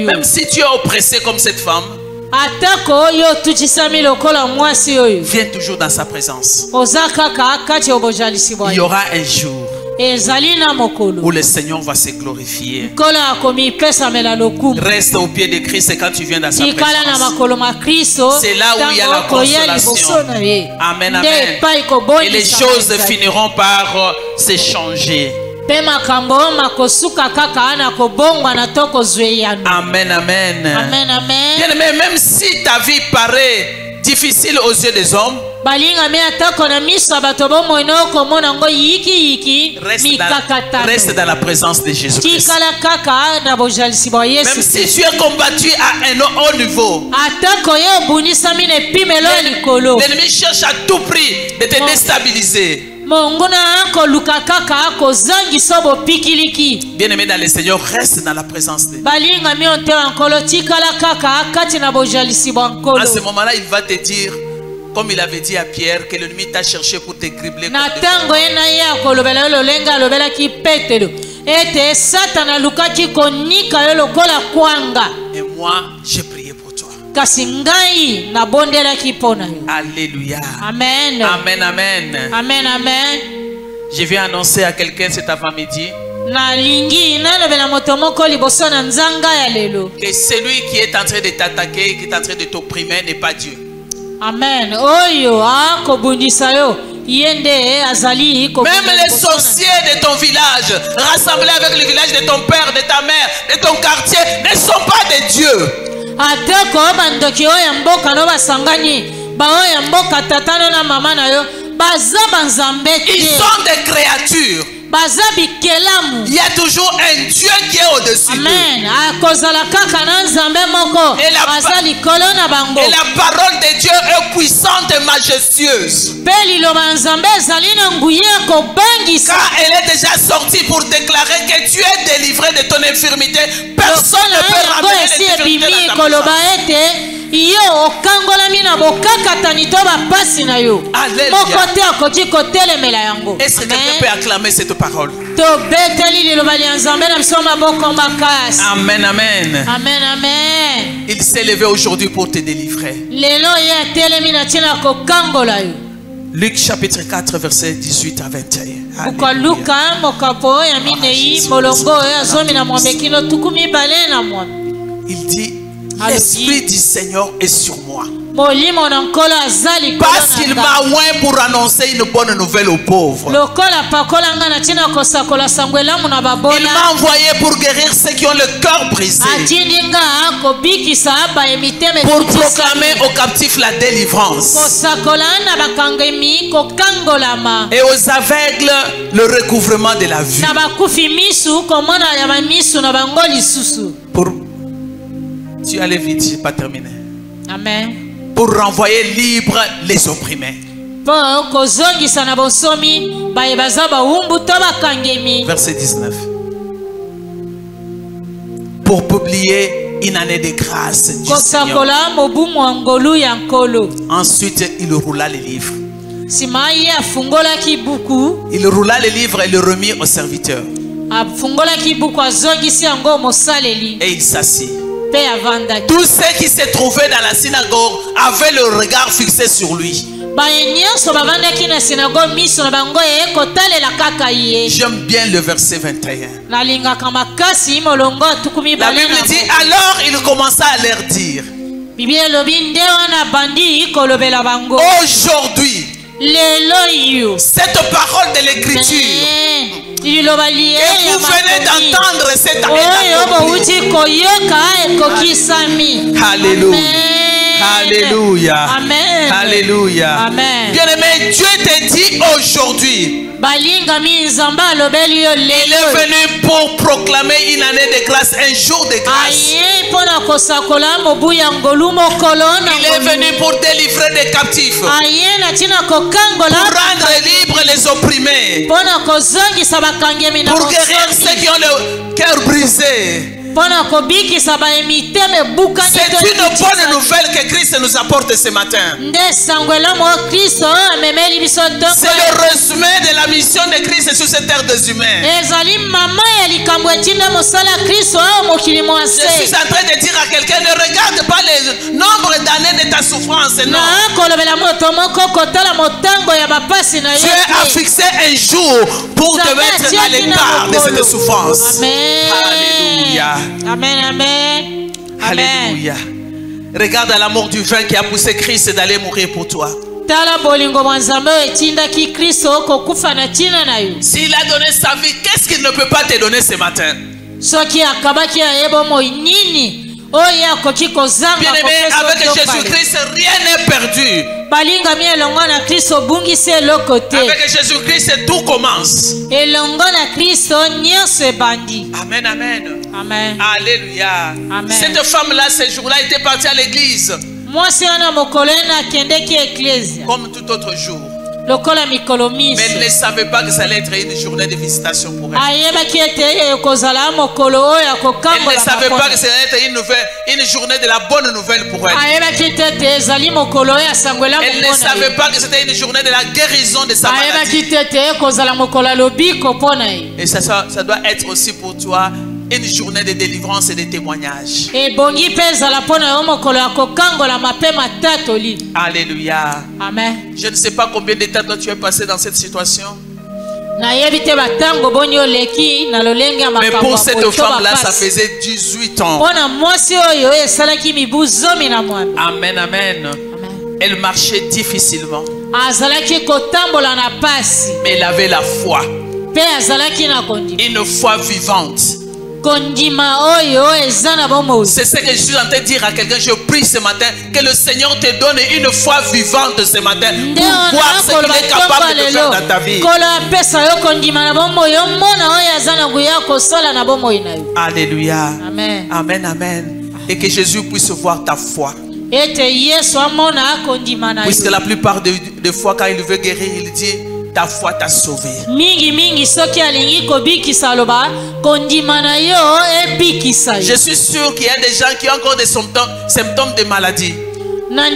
Même si tu es oppressé comme cette femme, viens toujours dans sa présence. Il y aura un jour où le Seigneur va se glorifier. Reste au pied de Christ et quand tu viens dans sa présence, c'est là où il y a la consolation. Amen, amen. Et les choses finiront par se changer. Amen, amen. Amen, amen. Bien aimé, même si ta vie paraît difficile aux yeux des hommes, reste dans la présence de Jésus-Christ. Même si tu es combattu à un haut niveau, l'ennemi cherche à tout prix de te déstabiliser. Bien aimé dans le Seigneur, reste dans la présence de Dieu. À ce moment-là, il va te dire, comme il avait dit à Pierre, que l'ennemi t'a cherché pour te cribler. ete Satan alukaki konika yo lokola kwanga. Et moi, j'ai prié pour toi. Kasi ngai na bondelaki pona yo. Alléluia. Amen. Amen, amen. Amen, amen. Je viens annoncer à quelqu'un cet avant-midi que celui qui est en train de t'attaquer, qui est en train de t'opprimer n'est pas Dieu. Amen. Oyo akobundisa yo. Même les sorciers de ton village, rassemblés avec le village de ton père, de ta mère, de ton quartier, ne sont pas des dieux. Ils sont des créatures. Il y a toujours un Dieu qui est au-dessus d'eux. Et la parole de Dieu est puissante et majestueuse. Car elle est déjà sortie pour déclarer que tu es délivré de ton infirmité. Personne ne peut ramener l'infirmité dans ta maison. Est-ce que quelqu'un peut acclamer cette parole? Amen, amen. Amen, amen. Il s'est levé aujourd'hui pour te délivrer. Luc chapitre 4 verset 18 à 21. Il dit, l'Esprit du Seigneur est sur moi. Parce qu'il m'a oint pour annoncer une bonne nouvelle aux pauvres. Il m'a envoyé pour guérir ceux qui ont le cœur brisé. Pour proclamer aux captifs la délivrance. Et aux aveugles le recouvrement de la vue. Tu allais vite, je n'ai pas terminé. Amen. Pour renvoyer libre les opprimés. Verset 19. Pour publier une année de grâce du Seigneur. Ensuite, il roula les livres. Il roula les livres et le remit au serviteur. Et il s'assit. Tous ceux qui se trouvaient dans la synagogue avaient le regard fixé sur lui. J'aime bien le verset 21. La Bible dit, alors il commença à leur dire, aujourd'hui, cette parole de l'écriture et vous venez d'entendre cette année. Alléluia. Alléluia. Amen. Alléluia. Amen. Bien-aimé, Dieu te dit aujourd'hui, il est venu pour proclamer une année de grâce, un jour de grâce. Il est venu pour délivrer des captifs, pour rendre libres les opprimés, pour guérir ceux qui ont le cœur brisé. C'est une bonne nouvelle que Christ nous apporte ce matin. C'est le résumé de la mission de Christ sur cette terre des humains. Je suis en train de dire à quelqu'un, ne regarde pas le nombre d'années de ta souffrance, non. Dieu a fixé un jour pour te mettre à l'écart de cette souffrance. Alléluia. Amen, amen. Alléluia. Regarde à l'amour du vin qui a poussé Christ d'aller mourir pour toi. S'il a donné sa vie, qu'est-ce qu'il ne peut pas te donner ce matin? Bien-aimé, avec Jésus-Christ, rien n'est perdu. Avec Jésus-Christ, tout commence. Amen, amen. Amen. Alléluia. Amen. Cette femme-là, ce jour-là, était partie à l'église. Comme tout autre jour. Mais elle ne savait pas que ça allait être une journée de visitation pour elle. Elle ne savait pas que ça allait être une journée de la bonne nouvelle pour elle. Elle ne savait pas que c'était une journée de la guérison de sa maladie. Et ça doit être aussi pour toi une journée de délivrance et de témoignage. Alléluia. Amen. Je ne sais pas combien de temps toi tu es passé dans cette situation. Mais pour cette femme-là, ça faisait 18 ans. Amen, amen. Elle marchait difficilement. Mais elle avait la foi. Une foi vivante. C'est ce que je suis en train de dire à quelqu'un. Je prie ce matin que le Seigneur te donne une foi vivante ce matin pour voir ce qu'il est capable de faire dans ta vie. Alléluia. Amen. Amen, amen. Et que Jésus puisse voir ta foi. Puisque la plupart des fois quand il veut guérir, il dit: ta foi t'a sauvé. Je suis sûr qu'il y a des gens qui ont encore des symptômes de maladie. Mais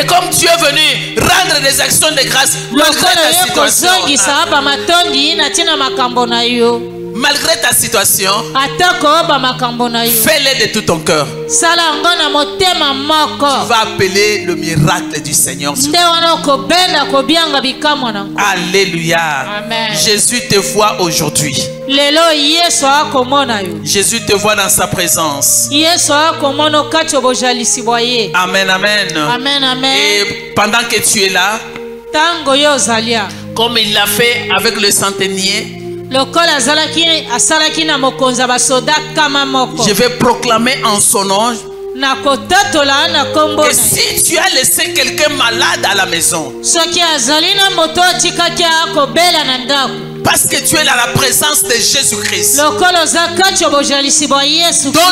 comme tu es venu rendre des actions de grâce malgré ta situation, fais-le de tout ton cœur. Tu vas appeler le miracle du Seigneur. Alléluia. Amen. Jésus te voit aujourd'hui. Jésus te voit dans sa présence. Amen, amen. Amen, amen. Et pendant que tu es là, comme il l'a fait avec le centenier, je vais proclamer en son nom que si tu as laissé quelqu'un malade à la maison, parce que tu es dans la présence de Jésus-Christ, dont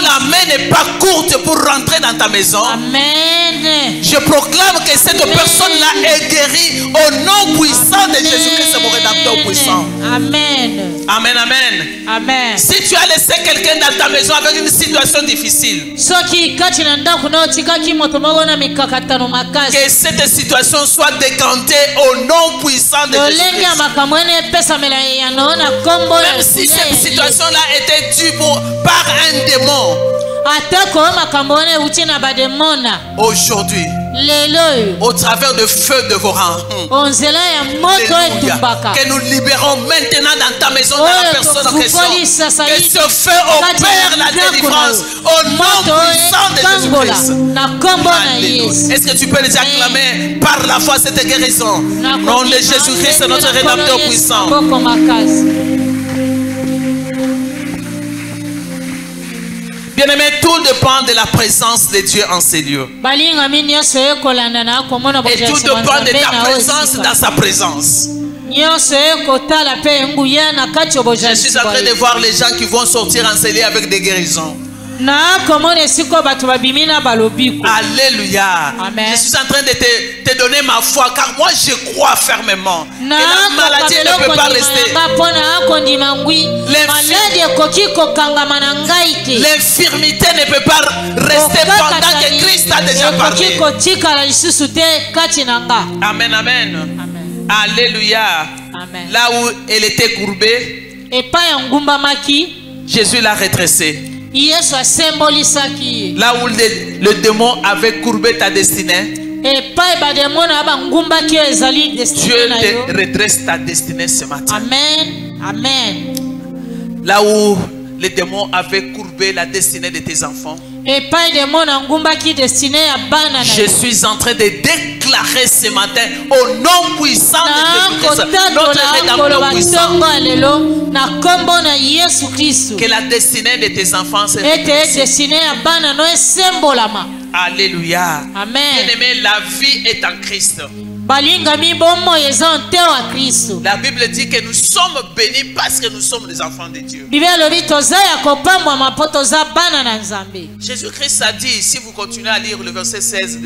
la main n'est pas courte pour rentrer dans ta maison, Amen. Je proclame que cette personne-là est guérie au nom puissant de Jésus-Christ, mon rédempteur puissant. Amen. Amen, amen. Amen. Si tu as laissé quelqu'un dans ta maison avec une situation difficile, que cette situation soit décantée au nom puissant de Jésus-Christ. Même si cette situation-là était due par un démon, aujourd'hui, au travers de feu dévorant, que nous libérons maintenant dans ta maison, dans la personne en question, que ce feu opère la délivrance au nom puissant de Jésus-Christ. Est-ce que tu peux les acclamer par la foi cette guérison? Nom de Jésus-Christ, notre rédempteur puissant. Bien-aimé, tout dépend de la présence de Dieu en ces lieux. Et tout dépend de ta présence dans sa présence. Je suis en train de voir les gens qui vont sortir en ces lieux avec des guérisons. Alléluia. Amen. Je suis en train de te donner ma foi, car moi je crois fermement que la maladie ne peut pas rester. L'infirmité ne peut pas rester pendant que Christ a déjà parlé. Amen, amen. Amen. Alléluia. Amen. Là où elle était courbée, Jésus l'a redressée. Là où le démon avait courbé ta destinée, Dieu te redresse ta destinée ce matin. Amen. Amen. Là où le démon avait courbé la destinée de tes enfants, je suis en train de déclarer ce matin au nom puissant de Jésus-Christ, notre rédempteur puissant, que la destinée de tes enfants se réussisse. Alléluia. Amen. Bien-aimé, la vie est en Christ. La Bible dit que nous sommes bénis parce que nous sommes les enfants de Dieu. Jésus-Christ a dit, si vous continuez à lire le verset 16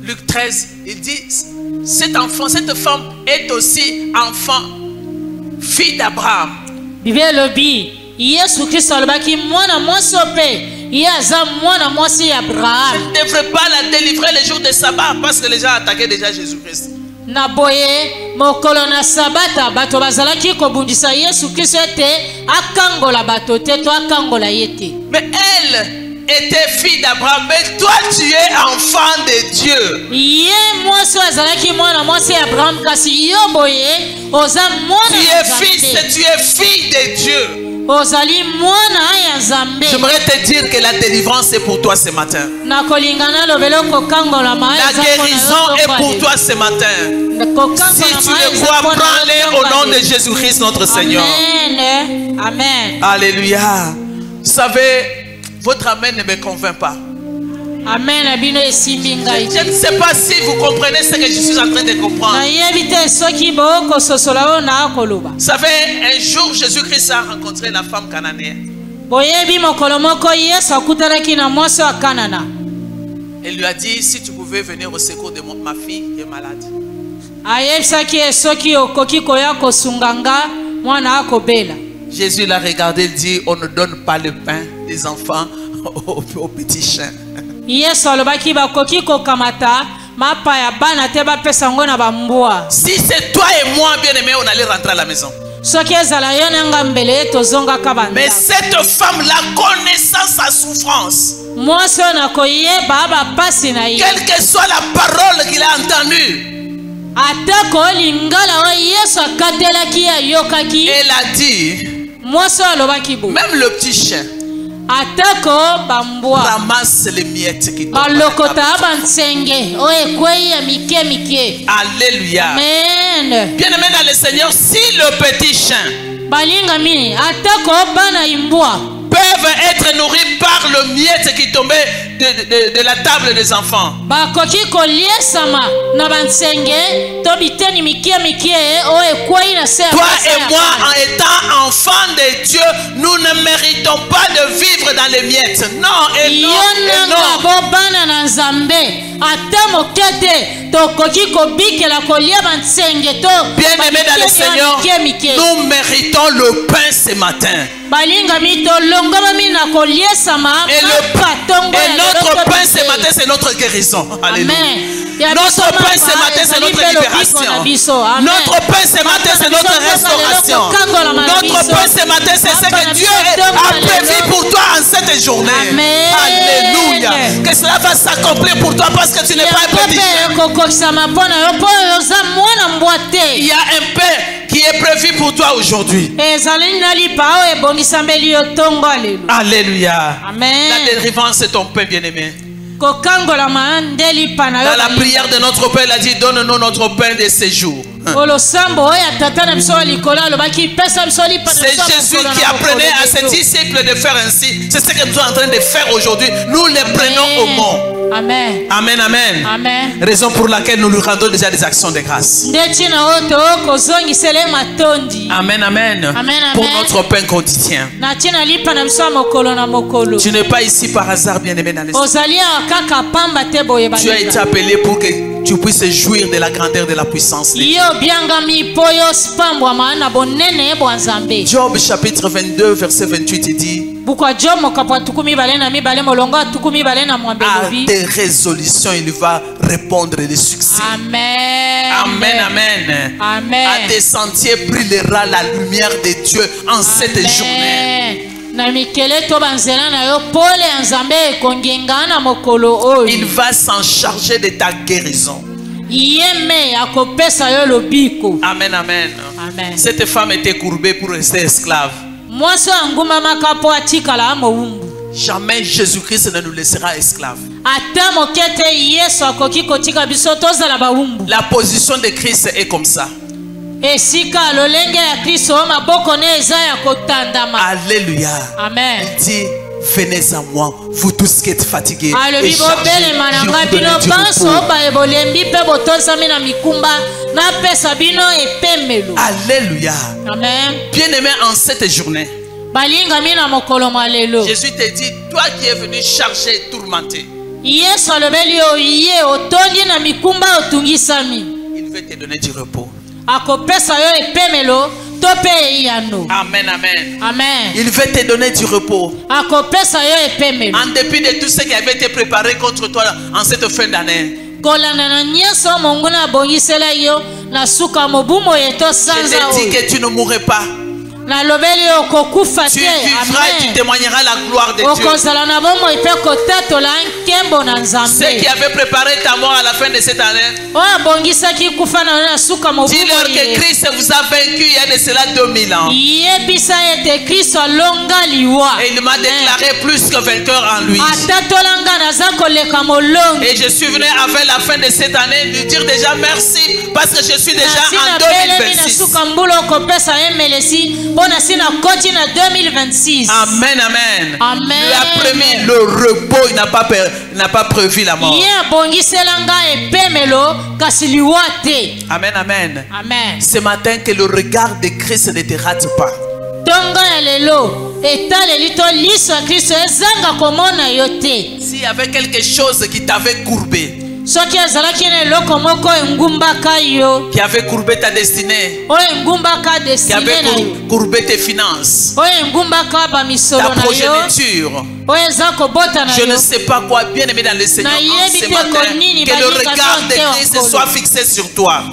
Luc 13, il dit, cet enfant, cette femme est aussi enfant, fille d'Abraham. Bible lobi Yesu Kristo alobaki mwana mwasi ope yaza mwana mwasi Abraham. Je ne devrais pas la délivrer les jours de sabbat parce que les gens attaquaient déjà Jésus-Christ. Na boye mokolo na sabata bato bazalaki kobundisa Yesu Kristo ete akangola bato te to akangola yete. Mais elle était fille d'Abraham, mais toi tu es enfant de Dieu. Ye mwasi azalaki mwana mwasi Abraham kasi yo boye oza mwana. Tu es fille de Dieu. Ozali mwana ya Nzambe. J'aimerais te dire que la délivrance est pour toi ce matin. Na kolingana lobelo kokangola ma. La guérison est pour toi ce matin. Si tu le crois, prends-le au nom de Jésus-Christ notre Seigneur. Amen. Amen. Alléluia. Vous savez, votre amen ne me convainc pas. Amen. Je ne sais pas si vous comprenez ce que je suis en train de comprendre. Vous savez, un jour Jésus-Christ a rencontré la femme cananéenne. Elle lui a dit, si tu pouvais venir au secours de ma fille qui est malade. Jésus l'a regardé et dit, on ne donne pas le pain des enfants aux petits chiens. Si c'est toi et moi, bien-aimés, on allait rentrer à la maison. Mais cette femme-là connaissant sa souffrance, quelle que soit la parole qu'il a entendue, elle a dit, même le petit chien ramasse les miettes qui tombent. Alléluia. Bien-aimé dans le Seigneur, si le petit chien peuvent être nourris par le miette qui tombait de la table des enfants, toi et moi, en étant enfants de Dieu, nous ne méritons pas de vivre dans les miettes. Non et non et non. Bien-aimés dans le Seigneur, nous méritons le pain ce matin. Et notre pain ce matin, c'est notre guérison. Alléluia. Notre pain ce matin, c'est notre libération. Notre pain ce matin, c'est notre restauration. Notre pain ce matin, c'est ce que Dieu a prévu pour toi en cette journée. Alléluia. Que cela va s'accomplir pour toi parce que tu n'es pas un petit chien. Il y a un pain qui est prévu pour toi aujourd'hui. Alléluia. La délivrance est ton pain, bien-aimé. Dans la prière de notre Père, il a dit, donne-nous notre pain de ce jour. C'est Jésus qui apprenait à ses disciples de faire ainsi. C'est ce que nous sommes en train de faire aujourd'hui. Nous les prenons au mot. Amen. Amen, amen. Amen. Raison pour laquelle nous lui rendons déjà des actions de grâce. Amen, amen. Pour notre pain quotidien. Tu n'es pas ici par hasard, bien-aimé dans l'esprit. Tu as été appelé pour que tu puisses jouir de la grandeur de la puissance de Dieu. Job chapitre 22 verset 28 il dit, à tes résolutions il va répondre le succès. Amen. Amen, amen. Amen. À tes sentiers brillera la lumière de Dieu en cette journée. Il va s'en charger de ta guérison. Amen, amen. Amen. Cette femme était courbée pour rester esclave. Jamais Jésus-Christ ne nous laissera esclaves. La position de Christ est comme ça. Alléluia. Amen. Il dit, venez à moi, vous tous qui êtes fatigués et chargés, Alléluia. Amen. Bien-aimés, en cette journée, Jésus te dit, toi qui es venu charger et tourmenter, il veut te donner du repos. Amen, amen. Amen. Il veut te donner du repos. En dépit de tout ce qui avait été préparé contre toi en cette fin d'année. Je te dis que tu ne mourrais pas. Tu vivras et tu témoigneras la gloire de Dieu. Ceux qui avaient préparé ta mort à la fin de cette année, dis-leur que Christ vous a vaincu il y a de cela 2000 ans. Et il m'a déclaré plus que vainqueur en lui. Et je suis venu avec la fin de cette année lui dire déjà merci parce que je suis déjà en 2026. Amen, amen. Amen. Il a promis le repos, il n'a pas prévu la mort. Amen, amen. Amen. Ce matin, que le regard de Christ ne te rate pas. S'il y avait quelque chose qui t'avait courbé, qui avait courbé ta destinée, qui avait courbé tes finances, ta progéniture, je ne sais pas quoi, bien aimé dans le Seigneur, ce matin, que le regard de Christ soit fixé sur toi.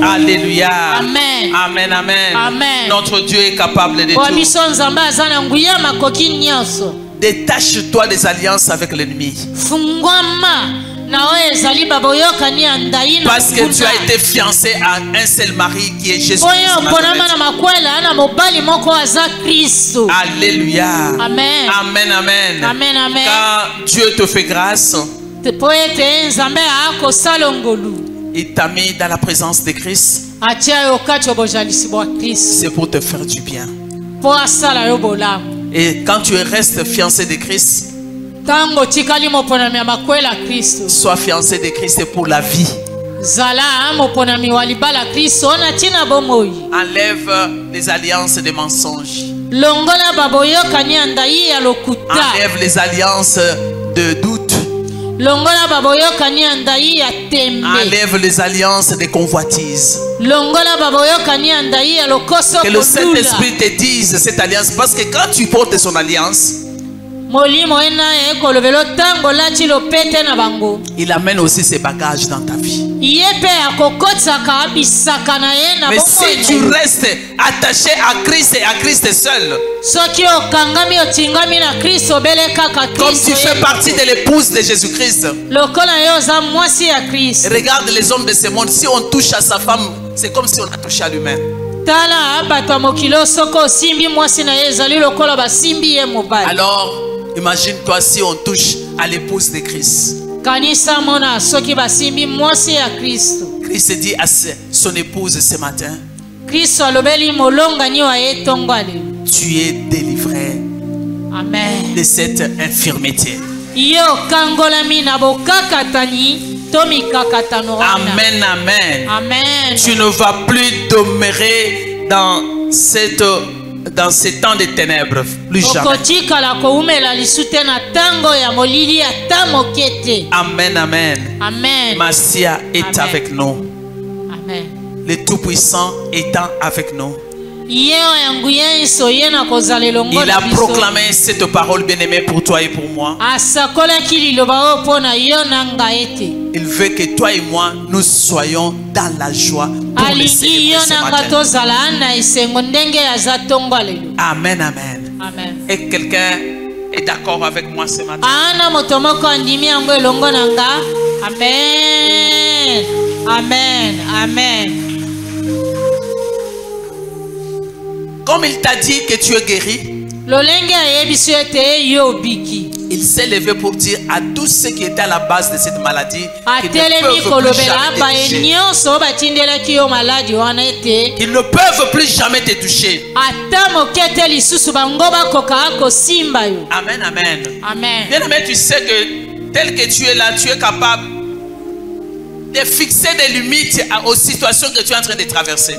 Alléluia. Amen. Amen, amen. Amen. Notre Dieu est capable de tout. Détache-toi des alliances avec l'ennemi. Parce que tu as été fiancé à un seul mari qui est Jésus. Alléluia. Amen. Amen, amen. Amen, amen. Quand Dieu te fait grâce, il t'a mis dans la présence de Christ. C'est pour te faire du bien. Et quand tu restes fiancé de Christ, sois fiancé de Christ pour la vie. Enlève les alliances des mensonges. Enlève les alliances de doute. Enlève les alliances des convoitises. Que le Saint-Esprit te dise cette alliance, parce que quand tu portes son alliance, il amène aussi ses bagages dans ta vie. Mais si tu restes attaché à Christ et à Christ seul, comme tu fais partie de l'épouse de Jésus-Christ, regarde les hommes de ce monde, si on touche à sa femme, c'est comme si on a touché à lui-même. Alors, imagine-toi si on touche à l'épouse de Christ. Christ dit à son épouse ce matin, tu es délivré de cette infirmité. Amen, amen. Amen. Tu ne vas plus demeurer dans ces temps de ténèbres, plus jamais. Amen, amen. Amen. Massia est Amen. avec nous. Amen. Le Tout-Puissant étant avec nous. Il a proclamé cette parole bien-aimée pour toi et pour moi. Il veut que toi et moi, nous soyons dans la joie pour le célébrer ce matin. Amen, amen. Amen. Et quelqu'un est d'accord avec moi ce matin? Amen. Amen. Amen. Comme il t'a dit que tu es guéri, il s'est levé pour dire à tous ceux qui étaient à la base de cette maladie qu'ils ne peuvent plus jamais te toucher. Amen, amen. Amen. Bien aimé, tu sais que tel que tu es là, tu es capable de fixer des limites aux situations que tu es en train de traverser.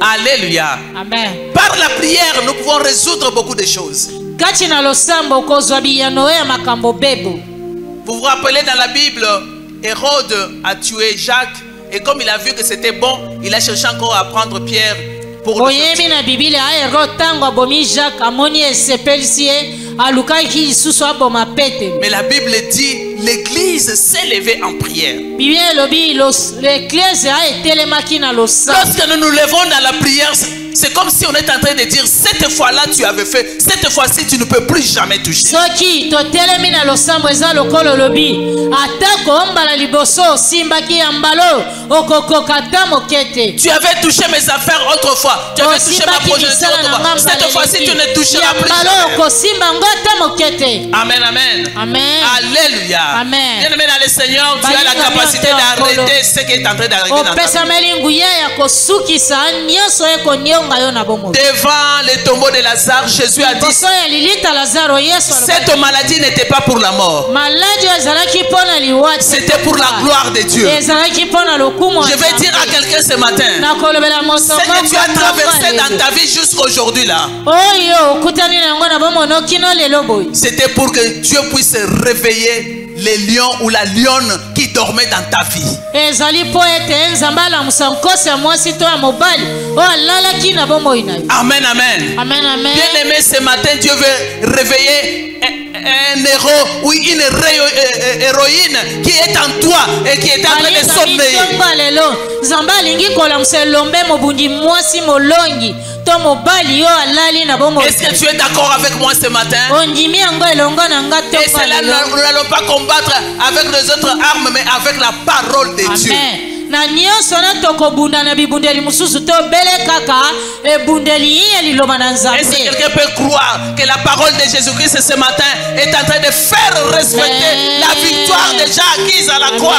Alléluia. Amen. Par la prière, nous pouvons résoudre beaucoup de choses. Vous vous rappelez dans la Bible, Hérode a tué Jacques et comme il a vu que c'était bon, il a cherché encore à prendre Pierre pour le faire. Mais la Bible dit l'église s'est levée en prière. Lorsque nous nous levons dans la prière, c'est comme si on est en train de dire cette fois-là tu avais fait, cette fois-ci tu ne peux plus jamais toucher. Tu avais touché mes affaires autrefois, tu avais touché ma progéniture autrefois, cette fois-ci tu ne toucheras plus jamais. Amen, amen. Amen. Alléluia. Amen. Bien-aimé dans le Seigneur, tu as la capacité d'arrêter ce qui est en train d'arriver dans ta vie. Devant le tombeau de Lazare, Jésus a dit cette maladie n'était pas pour la mort, c'était pour la gloire de Dieu. Je vais dire à quelqu'un ce matin, ce que tu as traversé dans ta vie jusqu'aujourd'hui là, c'était pour que Dieu puisse réveiller les lions ou la lionne qui dormait dans ta vie. Amen, amen. Bien aimé, ce matin, Dieu veut réveiller un héros ou une héroïne qui est en toi et qui est en train de sommeiller. Est-ce que tu es d'accord avec moi ce matin? Et cela, nous n'allons pas combattre avec les autres armes, mais avec la parole de Dieu. Est-ce que quelqu'un peut croire que la parole de Jésus-Christ ce matin est en train de faire respecter la victoire déjà acquise à la croix?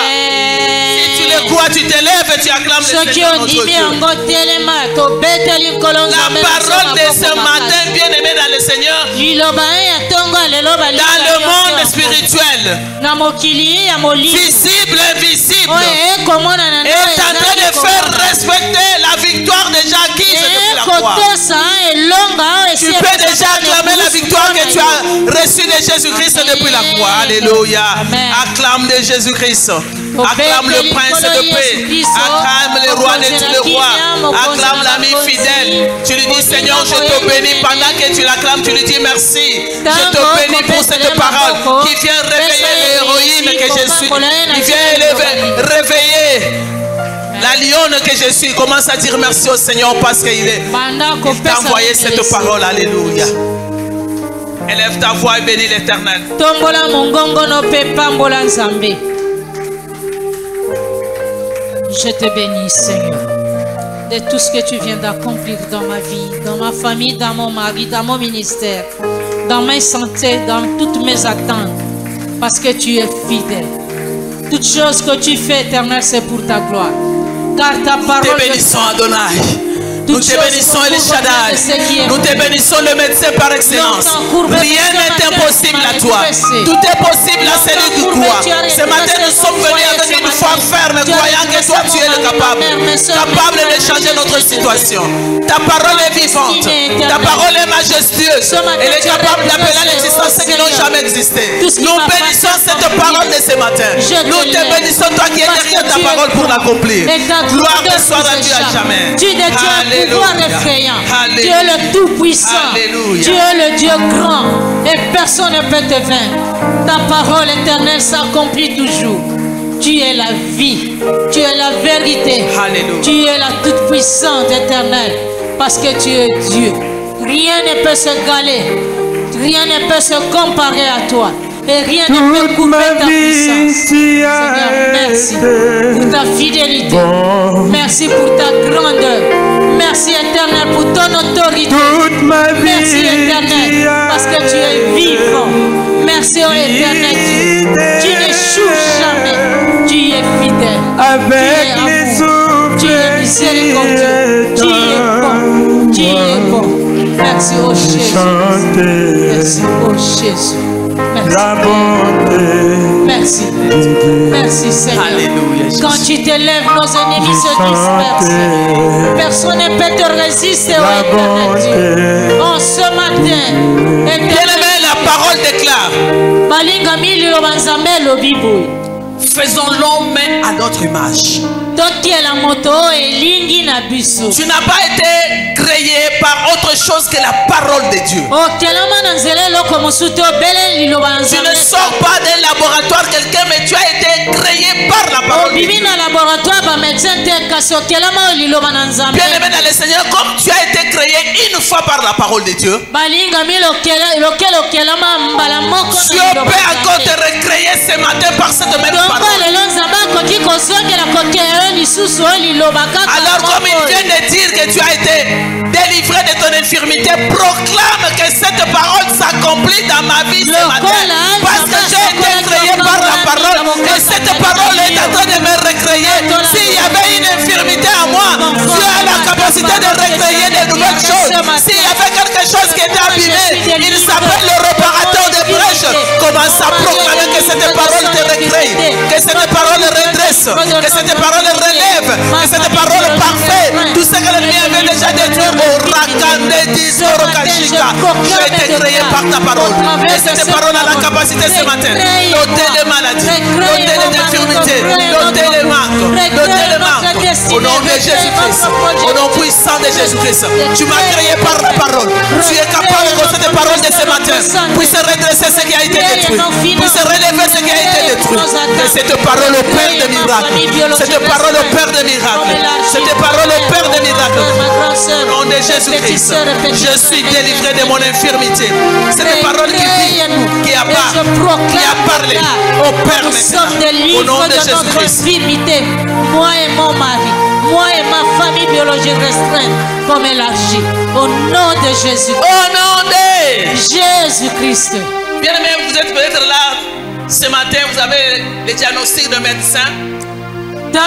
Si tu le crois, tu te lèves et tu acclames le Seigneur notre Dieu. La parole de ce matin, bien aimé dans le Seigneur, dans le monde spirituel, visible, invisible, est en train de faire respecter la victoire déjà acquise depuis la croix. Tu peux déjà acclamer la victoire que tu as reçue de Jésus-Christ depuis la croix. Alléluia. Acclame de Jésus-Christ. Acclame le prince de paix. Acclame le roi de tous les rois. Acclame l'ami fidèle. Tu lui dis Seigneur, je te bénis. Pendant que tu l'acclames, tu lui dis merci. Je te bénis pour cette parole qui vient réveiller l'héroïne que je suis. Qui vient réveiller la lionne que je suis. Commence à dire merci au Seigneur parce qu'il t'a envoyé cette parole. Alléluia. Élève ta voix et bénis l'Éternel. Je te bénis, Seigneur, de tout ce que tu viens d'accomplir dans ma vie, dans ma famille, dans mon mari, dans mon ministère, dans ma santé, dans toutes mes attentes, parce que tu es fidèle. Toutes choses que tu fais, Éternel, c'est pour ta gloire. Car ta parole... Nous te bénissons, Adonai. Nous te bénissons, El Shaddai. Nous te bénissons, le médecin par excellence. Rien n'est impossible à toi. Tout est possible à celui qui croit. Ce matin, nous sommes venus avec une foi ferme, croyant que toi, tu es le capable. Capable de changer notre situation. Ta parole est vivante. Ta parole est majestueuse. Elle est capable d'appeler à l'existence ce qui n'ont jamais existé. Nous bénissons cette parole de ce matin. Nous te bénissons, toi qui es derrière ta parole pour l'accomplir. Gloire te soit rendue à jamais. Pouvoir effrayant. Tu es le Tout-Puissant. Tu es le Dieu grand. Et personne ne peut te vaincre. Ta parole éternelle s'accomplit toujours. Tu es la vie. Tu es la vérité. Alléluia. Tu es la toute-puissante éternelle. Parce que tu es Dieu. Rien ne peut se galer. Rien ne peut se comparer à toi. Et rien ne peut couper ta puissance. Seigneur, merci pour ta fidélité. Merci pour ta grandeur. Merci éternel pour ton autorité. Merci éternel parce que tu es vivant. Merci ô éternel Dieu. Tu n'échoues jamais. Tu es fidèle. Tu es amour. Tu es miséricordieux. Tu es bon. Tu es bon. Merci oh Jésus. Merci, oh Jésus. Merci. Merci Seigneur. Alléluia. Quand tu t'élèves, nos ennemis se dispersent. Personne ne peut te résister au Éternel. En ce matin, Bien-aimé, la parole déclare. Faisons l'homme à notre image. Tu n'as pas été créé par autre chose que la parole de Dieu. Tu ne sors pas d'un laboratoire quelqu'un, mais tu as été créé par la parole de Dieu. Bien-aimé dans le Seigneur, comme tu as été créé une fois par la parole de Dieu, Dieu peut encore te recréer ce matin par cette même parole. Alors comme il vient de dire que tu as été délivré de ton infirmité, proclame que cette parole s'accomplit dans ma vie ce matin. Parce que j'ai été créé par la parole et cette parole est en train de me recréer. S'il y avait une infirmité à moi, Dieu a la capacité de recréer de nouvelles choses. S'il y avait quelque chose qui était abîmé, il s'appelle le réparateur des brèches. Commence à proclamer que cette parole te recrée, que cette parole redresse, que cette parole relève, que cette parole parfaite. Tout ce que l'ennemi avait déjà détruit, j'ai été créé par ta parole. Et cette parole a la capacité ce matin d'ôter les maladies, d'ôter les infirmités, d'ôter les manques, d'ôter les manques. Au nom de Jésus-Christ, au nom puissant de Jésus-Christ, tu m'as créé par la parole. Tu es capable que cette parole de ce matin puisse redresser ce qui a été détruit, puisse relever ce qui a été détruit. Et cette parole au Père de miracles, cette parole au Père de miracles, cette parole au Père de miracles. Au nom de Jésus-Christ, je suis délivré de mon infirmité. Cette parole qui dit, qui a parlé au Père maintenant. Au nom de Jésus-Christ. Moi et mon mari, moi et ma famille biologique restreinte comme élargie. Au nom de Jésus. Au nom de Jésus-Christ. Bien aimé, vous êtes peut-être là ce matin, vous avez le diagnostic de médecin. Vous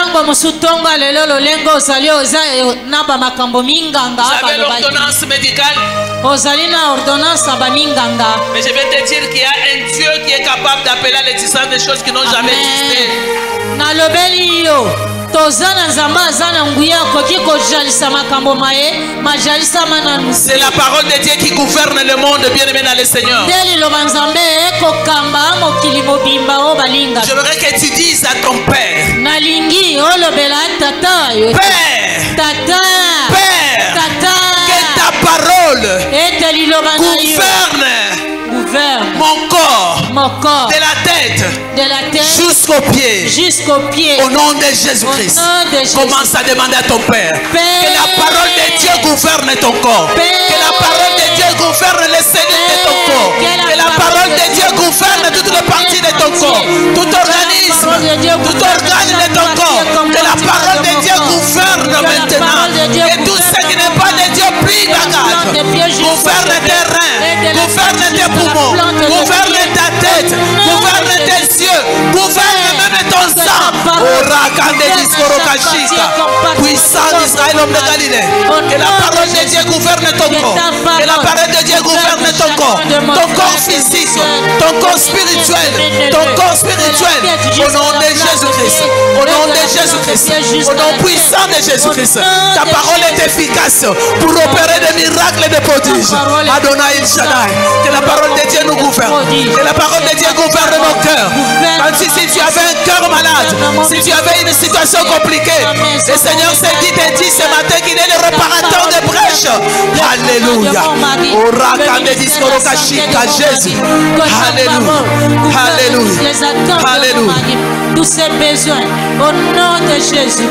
avez l'ordonnance médicale. Mais je vais te dire qu'il y a un Dieu qui est capable d'appeler à l'existence des choses qui n'ont jamais existé. C'est la parole de Dieu qui gouverne le monde, bien-aimé dans le Seigneur. Je voudrais que tu dises à ton Père, Père, que ta parole gouverne mon corps, de la tête jusqu'au pied. Au nom de Jésus-Christ, commence à demander à ton Père que la parole de Dieu gouverne ton corps, que la parole de Dieu gouverne les cellules de ton corps, que la parole de Dieu gouverne toutes les parties de ton corps, tout organisme, tout organe de ton corps, que la parole de Dieu gouverne maintenant, et tout ce qui n'est pas de Dieu plie bagage, gouverne tes reins, gouverne tes poumons, gouverne ta tête, gouverne tes yeux, gouverne même ton sang. Puissant d'Israël, homme de Galilée, que la parole de Dieu gouverne ton corps, que la parole de Dieu gouverne ton corps physique, ton corps spirituel, au nom de Jésus-Christ, au nom de Jésus-Christ, au nom puissant de Jésus-Christ. Ta parole est efficace pour opérer des miracles et des prodiges. Adonai El Shaddai, que la parole de Dieu nous gouverne, que la parole de Dieu gouverne nos cœurs. Même si tu avais un cœur malade, si tu avais une situation compliquée, le Seigneur s'est dit ce matin qu'il est le réparateur des brèches. Alléluia. Jésus. Alléluia. Alléluia. Alléluia. Tous ces besoins au nom de Jésus.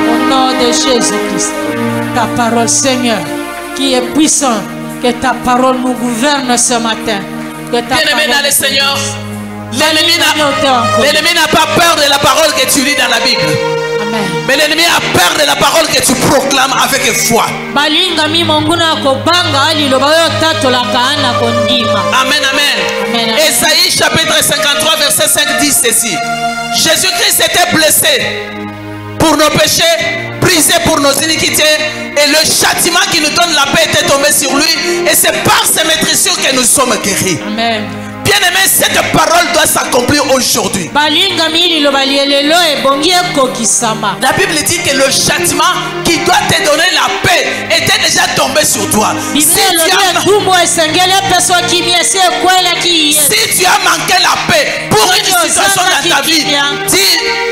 Au nom de Jésus-Christ. Ta parole, Seigneur, qui est puissante, que ta parole nous gouverne ce matin. Bien-aimé dans le Seigneur, l'ennemi n'a pas peur de la parole que tu lis dans la Bible. Amen. Mais l'ennemi a peur de la parole que tu proclames avec foi. Amen, amen. Ésaïe chapitre 53 verset 5 dit ceci. Jésus-Christ était blessé pour nos péchés, brisé pour nos iniquités et le châtiment qui nous donne la paix était tombé sur lui et c'est par ses maîtrisures que nous sommes guéris. Amen. Bien-aimé, cette parole doit s'accomplir aujourd'hui. La Bible dit que le châtiment qui doit te donner la paix était déjà tombé sur toi. Si tu as manqué la paix pour une situation dans ta vie,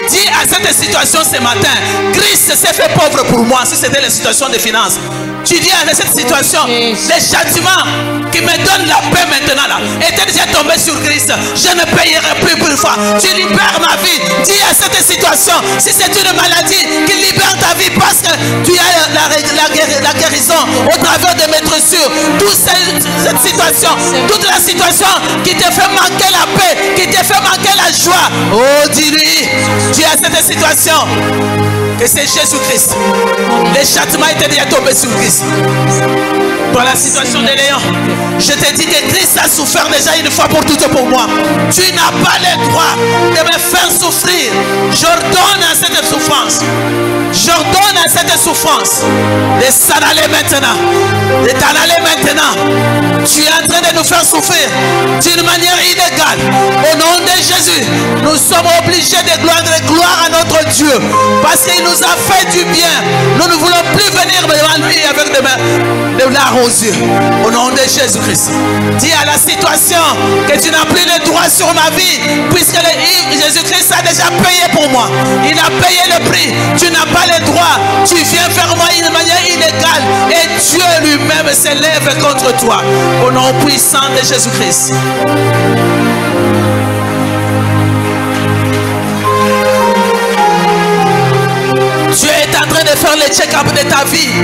dis à cette situation ce matin, Christ s'est fait pauvre pour moi. Si c'était la situation de finances, tu dis à cette situation, les châtiments qui me donnent la paix maintenant là, étaient déjà tombés sur Christ. Je ne payerai plus pour une fois. Tu libères ma vie. Dis à cette situation, si c'est une maladie qui libère ta vie parce que tu as la guérison au travers de mes tressures. Toute cette situation, toute la situation qui te fait manquer la paix, qui te fait manquer la joie. Oh, dis-lui, tu as cette situation. Que c'est Jésus-Christ. Les châtiments étaient déjà tombés sur Christ. Dans la situation de Léon, je te dis que Christ a souffert déjà une fois pour toutes pour moi. Tu n'as pas le droit de me faire souffrir. J'ordonne à cette souffrance. J'ordonne à cette souffrance de s'en aller maintenant. De t'en aller maintenant. Tu es en train de nous faire souffrir d'une manière illégale. Au nom de Jésus, nous sommes obligés de gloire à notre Dieu. Parce qu'il nous a fait du bien. Nous ne voulons plus venir devant lui avec des larmes aux yeux. Au nom de Jésus-Christ. Dis à la situation que tu n'as plus le droit sur ma vie. Puisque Jésus-Christ a déjà payé pour moi. Il a payé le prix. Tu n'as pas le droit. Tu viens vers moi d'une manière illégale. Et Dieu lui-même s'élève contre toi. Au nom puissant de Jésus-Christ. Tu es en train de faire le check-up de ta vie.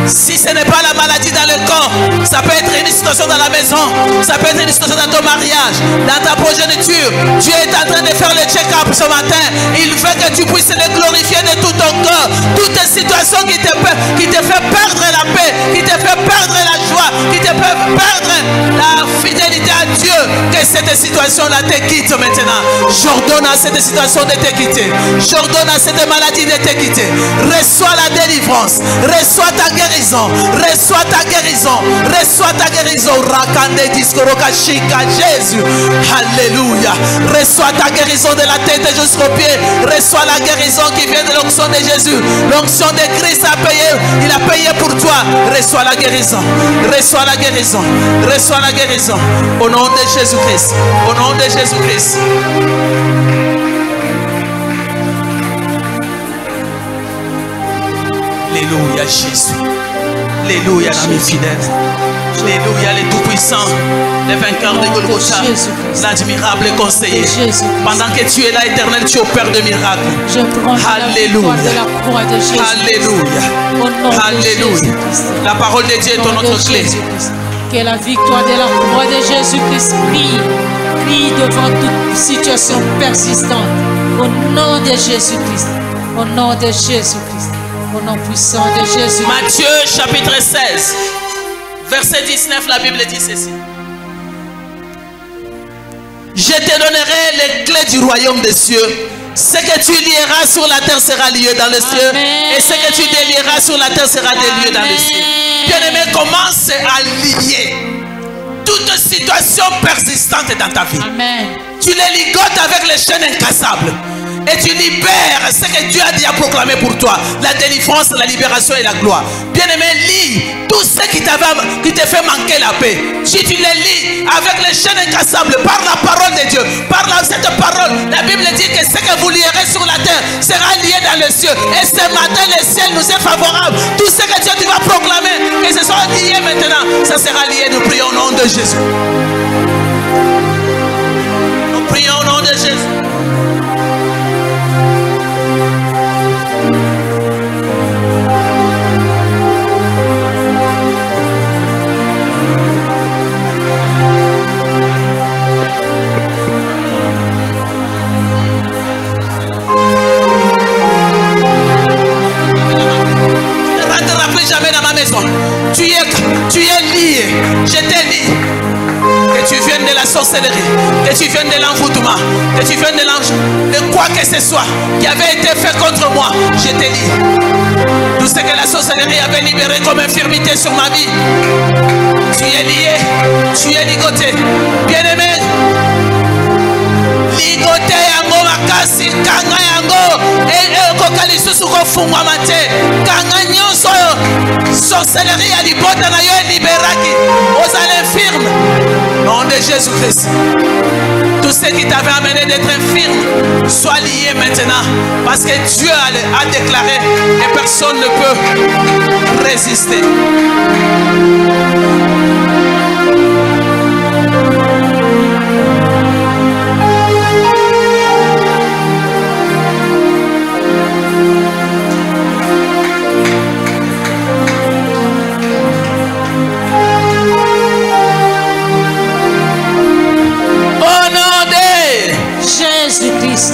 Si ce n'est pas la maladie dans le corps, ça peut être une situation dans la maison, ça peut être une situation dans ton mariage, dans ta progéniture. Tu es en train de faire le check-up ce matin. Il veut que tu puisses le glorifier de tout ton corps. Toute situation qui te fait perdre la paix, qui te fait perdre la joie, qui te fait perdre la fidélité à Dieu, que cette situation-là te quitte maintenant. J'ordonne à cette situation de te quitter. J'ordonne à cette maladie de te quitter. Reçois la délivrance, reçois ta guérison, reçois ta guérison, reçois ta guérison. Rakande diskoroka shika Jésus. Alléluia. Reçois ta guérison de la tête jusqu'aux pieds. Reçois la guérison qui vient de l'onction de Jésus. L'onction de Christ a payé, il a payé pour toi. Reçois la guérison, reçois la guérison, reçois la guérison. Au nom de Jésus-Christ, au nom de Jésus-Christ. Alléluia Jésus. Alléluia l'ami fidèle. Alléluia le tout-puissant, le vainqueur de Golgotha, l'admirable conseiller. Pendant que tu es là, éternel, tu opères de miracles. Alléluia. Alléluia. Alléluia. La parole de Dieu est notre clé. Que la victoire de la croix de Jésus-Christ brille devant toute situation persistante. Au nom de Jésus-Christ. Au nom de Jésus-Christ. Au nom puissant de Jésus. Matthieu chapitre 16, verset 19, la Bible dit ceci. Je te donnerai les clés du royaume des cieux. Ce que tu lieras sur la terre sera lié dans les cieux. Amen. Et ce que tu délieras sur la terre sera délié dans les cieux. Bien-aimé, commence à lier toute situation persistante dans ta vie. Amen. Tu les ligotes avec les chaînes incassables. Et tu libères ce que Dieu a déjà proclamé pour toi. La délivrance, la libération et la gloire. Bien-aimé, lis tout ce qui te fait manquer la paix. Si tu les lis avec les chaînes incassables, par la parole de Dieu, par cette parole, la Bible dit que ce que vous lierez sur la terre sera lié dans les cieux. Et ce matin, le ciel nous est favorable. Tout ce que Dieu va proclamer, que ce soit lié maintenant, ça sera lié. Nous prions au nom de Jésus. Nous prions au nom de Jésus. Jamais dans ma maison. Tu es lié. Je t'ai dit que tu viennes de la sorcellerie, que tu viennes de l'envoûtement, moi, que tu viennes de quoi que ce soit qui avait été fait contre moi, je te lis. Tout ce que la sorcellerie avait libéré comme infirmité sur ma vie, tu es lié, tu es ligoté. Bien-aimé, ligoté yango makasi, kanga yango, et kokali susu kofungwa mate, kanga nyonso, sorcellerie à libota na yo liberaki, aux infirmes. Nom de Jésus-Christ. Tout ce qui t'avait amené d'être infirme, soit lié maintenant. Parce que Dieu a déclaré et personne ne peut résister.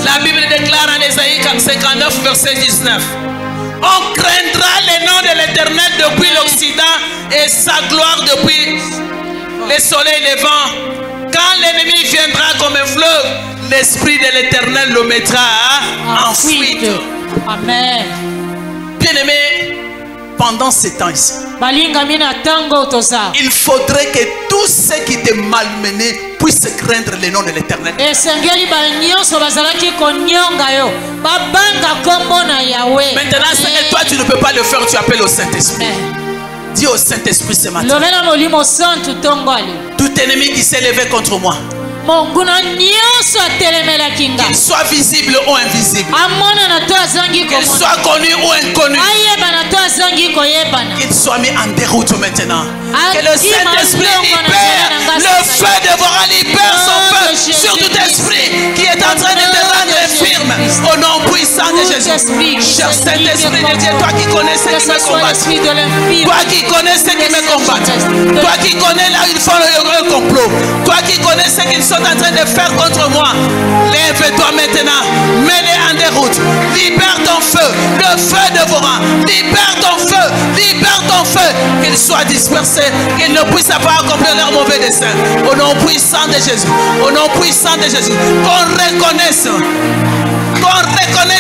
La Bible déclare en Ésaïe 59, verset 19. On craindra le nom de l'Éternel depuis l'Occident et sa gloire depuis le soleil levant. Quand l'ennemi viendra comme un fleuve, l'Esprit de l'Éternel le mettra en fuite. Amen. Bien-aimé, pendant ces temps ici, il faudrait que tous ceux qui étaient malmenés puissent craindre le nom de l'Éternel. Maintenant, ce que toi tu ne peux pas le faire, tu appelles au Saint-Esprit. Dis au Saint-Esprit ce matin. Tout ennemi qui s'est levé contre moi, qu'il soit visible ou invisible, qu'il soit connu ou inconnu, qu'il soit mis en déroute maintenant. Que le Saint-Esprit libère, le feu dévorant libère son feu sur tout esprit qui est en train de te rendre infirme. Au nom puissant de Jésus. Cher Saint-Esprit de Dieu, toi qui connais ceux qui me combattent, toi qui connais ceux qui me combattent, toi qui connais là où ils font le complot, toi qui connais ceux qu'ils sont en train de faire contre moi, lève-toi maintenant, mets-les en déroute, libère ton feu, le feu dévorant, libère ton feu, qu'ils soient dispersés, qu'ils ne puissent pas accomplir leur mauvais dessein. Au nom puissant de Jésus, au nom puissant de Jésus, qu'on reconnaisse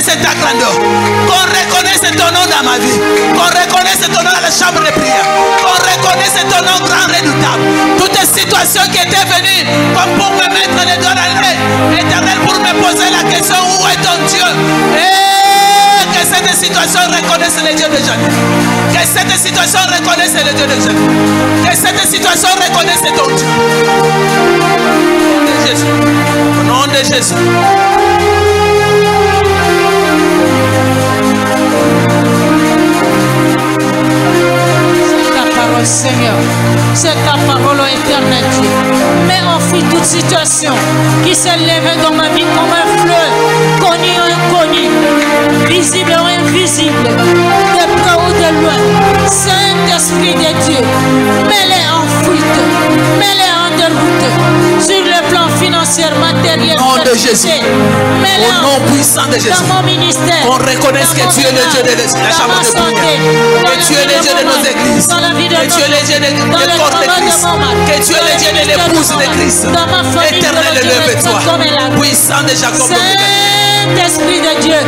ta grandeur, qu'on reconnaisse ton nom dans ma vie, qu'on reconnaisse ton nom dans la chambre de prière, qu'on reconnaisse ton nom grand redoutable. Toutes les situations qui étaient venues comme pour me mettre les doigts dans l'œil, Éternel, pour me poser la question, où est ton Dieu? Et que cette situation reconnaisse le Dieu de Jacob. Que cette situation reconnaisse le Dieu de Jacob. Que cette situation reconnaisse ton Dieu. Au nom de Jésus. Seigneur, c'est ta parole éternelle, Dieu. Mais on fuit toute situation qui s'est levée dans ma vie comme un fleuve, connu ou inconnu, visible ou invisible, de près ou de loin. Saint-Esprit de Dieu, mets-les en fuite, mets-les en déroute, sur le plan financier, matériel, au nom de Jésus, au nom puissant de Jésus, dans mon ministère, qu'on reconnaisse que tu es le Dieu de la chambre de prière, que tu es le Dieu de nos églises, que tu es le Dieu des corps de Christ, que tu es le Dieu de l'épouse de Christ. Éternel, lève-toi, puissant de Jacob. Saint-Esprit de Dieu,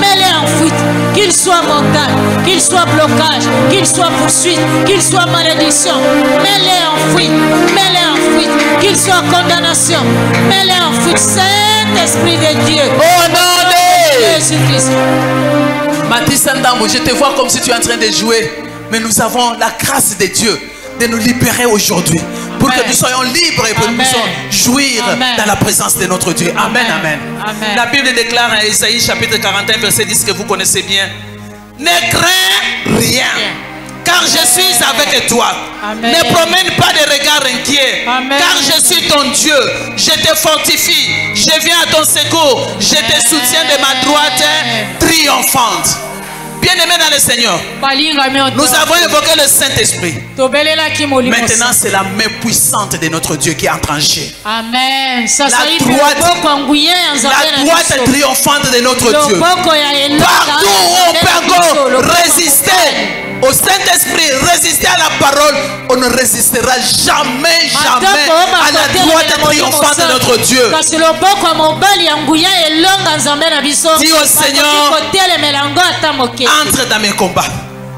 mets-les en fuite, qu'il soit mental, qu'il soit blocage, qu'il soit poursuite, qu'il soit malédiction, mets-les en fuite, mets-les en fuite, qu'il soit condamnation, mets-les en fuite. Saint-Esprit de Dieu, au nom de Jésus-Christ. Mathis Ndambo, je te vois comme si tu es en train de jouer, mais nous avons la grâce de Dieu de nous libérer aujourd'hui, pour que nous soyons libres et pour que nous puissions jouir dans la présence de notre Dieu. Amen, amen. La Bible déclare en Ésaïe chapitre 41 verset 10 que vous connaissez bien: ne crains rien, car je suis avec toi. Amen. Ne promène pas de regard inquiet, car je suis ton Dieu. Je te fortifie, je viens à ton secours, je te soutiens de ma droite triomphante. Bien-aimés dans le Seigneur, nous avons évoqué le Saint-Esprit. Maintenant, c'est la main puissante de notre Dieu qui est en train de agir. Amen. La droite triomphante de notre Dieu. Partout où on peut encore résister au Saint-Esprit, résister à la parole, on ne résistera jamais, jamais à la droite triomphante de notre Dieu. Dis au Seigneur, entre dans mes combats.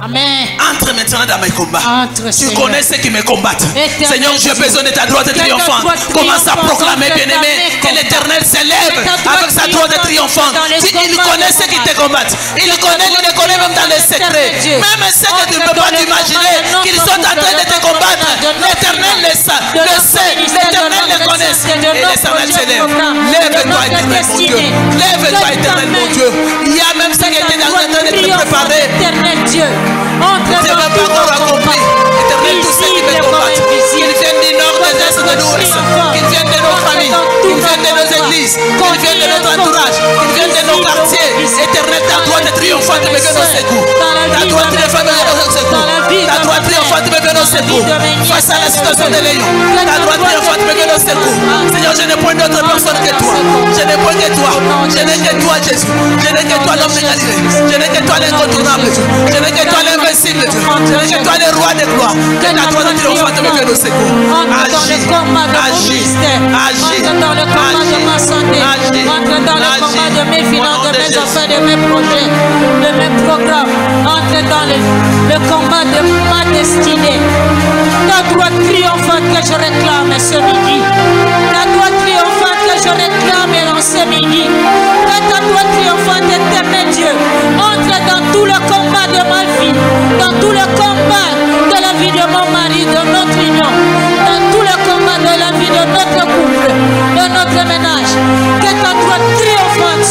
Amen. Entre maintenant dans mes combats. Tu connais ceux qui me combattent. Seigneur, j'ai besoin de ta droite triomphante. Commence à proclamer, bien-aimé, que l'Éternel s'élève avec sa droite triomphante. Il connaît ceux qui te combattent. Il les connaît même dans les secrets. Même ceux que tu ne peux pas t'imaginer qu'ils sont en train de te combattre. L'Éternel le sait. L'Éternel le connaît. Et l'Éternel s'élève. Lève-toi, Éternel, mon Dieu. Lève-toi, Éternel, mon Dieu. Il y a même ceux qui étaient en train de te préparer. Éternel Dieu. C'est même pas encore accompli. Éternel, tous ceux qui me combattent, qu'ils viennent du nord, de l'est, de l'ouest, qu'ils viennent de nos familles, qu'ils viennent de nos églises, qu'ils viennent de notre entourage, qu'ils viennent de nos quartiers. Éternel, ta droite triomphante me vient au secours. Ta droite triomphante me vient au secours. Ta droite triomphante me vient au secours. Face à la situation de Léon, ta droite triomphante me vient au secours. Seigneur, je n'ai point d'autre personne que toi. Je n'ai point que toi. Je n'ai que toi, Jésus. Je n'ai que toi, l'homme de Galilée. Je n'ai que toi, l'incontournable. Je n'ai que toi, l'invincible. Je n'ai que toi, le roi de gloire. Que ta droite triomphante me vienne au secours. Agis, agis, agis, entre dans le combat de ma santé, entre dans le combat de mes finances, de mes affaires, de mes projets, de mes programmes, entre dans le combat de ma destinée. Ta droite triomphante que je réclame ce midi. Ta droite triomphante que je réclame en ce midi. Que ta droite triomphante, éternel Dieu, entre dans tout le combat de ma vie, dans tout le combat de la vie de mon mari, de notre union, dans tout le combat de la vie de notre couple, de notre ménage. Que ta droite triomphante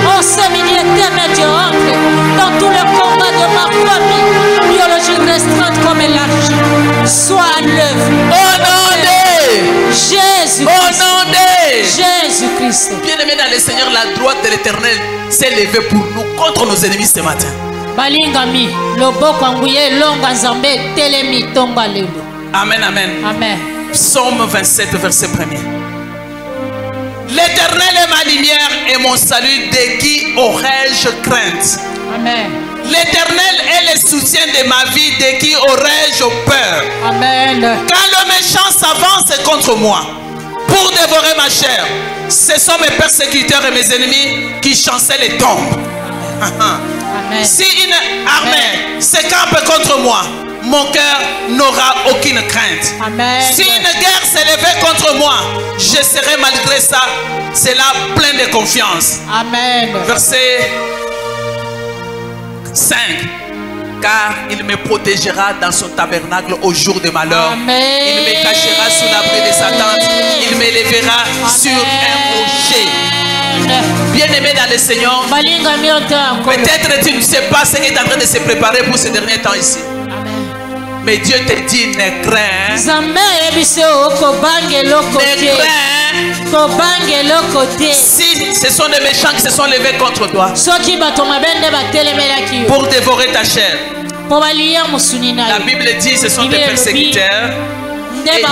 en ce midi, éternel Dieu, entre dans tout le combat de ma famille, biologique restreinte comme élargie. Sois à l'œuvre. Au nom de Jésus-Christ. Au nom de Jésus-Christ. Bien-aimé dans le Seigneur, la droite de l'Éternel s'est levée pour nous contre nos ennemis ce matin. Balingami, loboko anguye longa nzambe telemi tonga lelo. Amen, amen. Amen. Psaume 27, verset 1er. L'Éternel est ma lumière et mon salut, de qui aurais-je crainte? Amen. L'Éternel est le soutien de ma vie, de qui aurais-je peur? Amen. Quand le méchant s'avance contre moi pour dévorer ma chair, ce sont mes persécuteurs et mes ennemis qui chancellent et tombent. Amen. Si une armée se campe contre moi, mon cœur n'aura aucune crainte. Amen. Si une guerre s'est levée contre moi, je serai malgré ça, cela plein de confiance. Amen. Verset 5. Car il me protégera dans son tabernacle au jour de malheur. Amen. Il me cachera sous l'abri de sa tente. Il m'élèvera sur un rocher. Bien-aimé dans le Seigneur, peut-être tu ne sais pas ce qui est en train de se préparer pour ces derniers temps ici. Mais Dieu te dit, ne crains. Ne crains. Si ce sont des méchants qui se sont levés contre toi pour dévorer ta chair, la Bible dit ce sont des persécuteurs et des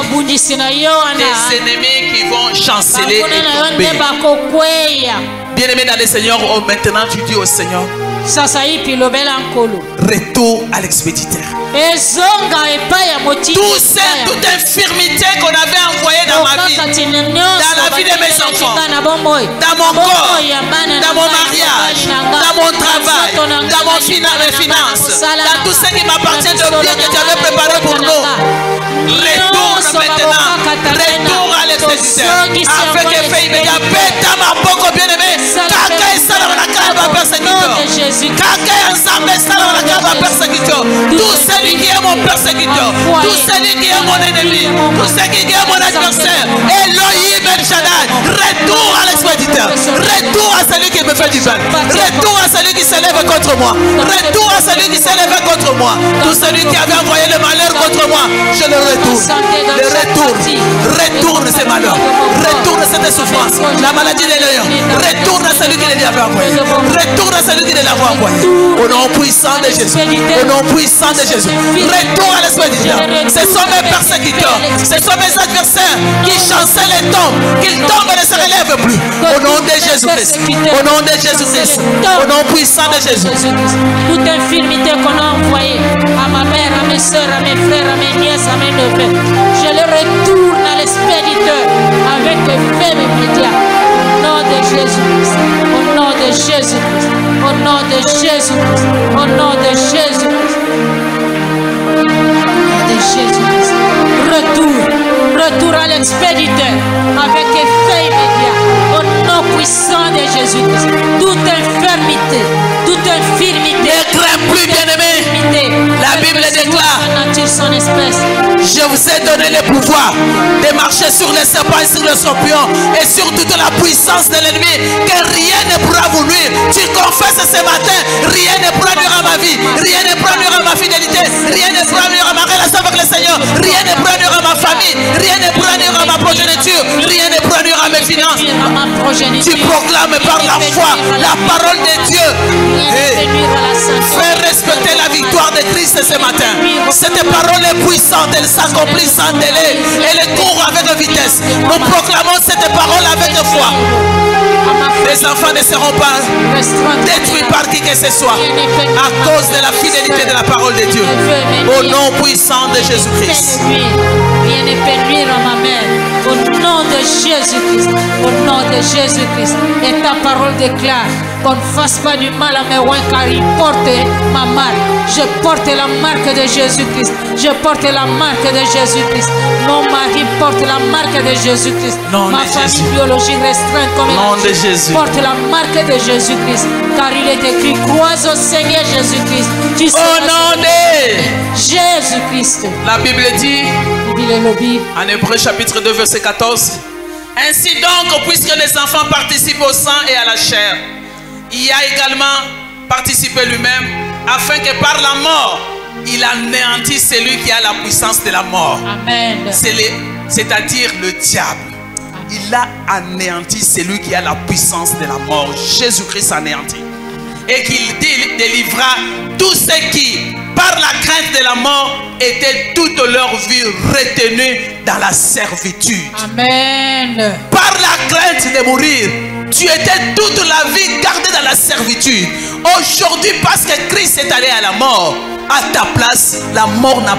ennemis qui vont chanceler et tomber. Bien-aimé dans le Seigneur, maintenant tu dis au Seigneur, retour à l'expéditeur. Toute infirmité qu'on avait envoyée dans ma vie, dans la vie de mes enfants, dans mon corps, dans mon mariage, dans mon travail, dans mes finances, dans tout ce qui m'appartient de bien que tu avais préparé pour nous, retourne maintenant, retourne à l'expéditeur, afin que fait immédiat, bêta ma boko bien-aimé, kaka et salam la kaba persécuteur, kaka et ensemble salam la kaba persécuteur, tout celui qui est mon persécuteur, tout celui qui est mon ennemi, tout celui qui est mon adversaire, Elohim El Shaddai, retour à l'expéditeur, retour à celui qui me fait du mal, retour à celui qui s'élève contre moi, retour à celui qui s'élève contre moi, tout celui qui avait envoyé le malheur contre moi, je le retourne, retourne ces malheurs, retourne cette souffrance, la maladie des lions, retourne à celui qui les avait envoyé, retourne à celui qui les avait envoyé, au nom puissant de Jésus, au nom puissant de Jésus, retourne à l'expéditeur. Ce sont mes persécuteurs, ce sont mes adversaires qui chancellent et tombent, qu'ils tombent et ne se relèvent plus, au nom de Jésus-Christ, au nom de Jésus-Christ, au nom puissant de Jésus. Toute infirmité qu'on a envoyée à ma mère, à mes mes soeurs, à mes frères, à mes nièces, à mes neveux. Je les retourne à l'expéditeur avec les faits immédiats. Au nom de Jésus-Christ. Au nom de Jésus-Christ. Au nom de Jésus-Christ. Au nom de Jésus-Christ. Au nom de Jésus-Christ. Retour à l'expéditeur avec effet immédiat. Au nom puissant de Jésus-Christ. Toute infirmité, toute infirmité. Ne crains plus, bien-aimé. La Bible déclare: je vous ai donné le pouvoir de marcher sur les serpents et sur les scorpions et sur toute la puissance de l'ennemi, que rien ne pourra vous nuire. Tu confesses ce matin: rien ne pourra nuire à ma vie, rien ne pourra nuire à ma fidélité, rien ne pourra nuire à ma relation avec le Seigneur, rien ne pourra nuire à ma famille, rien ne pourra nuire à ma progéniture, rien ne pourra nuire à mes finances. Tu proclames par la foi la parole de Dieu. Fais respecter la victoire de Christ ce matin. Cette parole est puissante, elle s'accomplit sans délai, elle court avec vitesse. Nous proclamons cette parole avec foi. Les enfants ne seront pas détruits par qui que ce soit à cause de la fidélité de la parole de Dieu. Au nom puissant de Jésus-Christ. Rien ne peut nuire à ma mère. Au nom de Jésus-Christ. Au nom de Jésus-Christ. Et ta parole déclare qu'on ne fasse pas du mal à mes rois, car il porte ma marque. Je porte la marque de Jésus-Christ. Je porte la marque de Jésus-Christ. Mon mari porte la marque de Jésus-Christ. Ma famille biologique restreinte comme il porte la marque de Jésus-Christ. Car il est écrit: crois au Seigneur Jésus-Christ. Au nom de Jésus-Christ. La Bible dit en Hébreux chapitre 2 verset 14: ainsi donc, puisque les enfants participent au sang et à la chair, il a également participé lui-même, afin que par la mort il anéantisse celui qui a la puissance de la mort. Amen. C'est-à-dire le diable. Il a anéanti celui qui a la puissance de la mort. Jésus-Christ anéantit. Et qu'il délivra tous ceux qui, par la crainte de la mort, étaient toute leur vie retenus dans la servitude. Amen. Par la crainte de mourir, tu étais toute la vie gardé dans la servitude. Aujourd'hui, parce que Christ est allé à la mort, à ta place, la mort n'a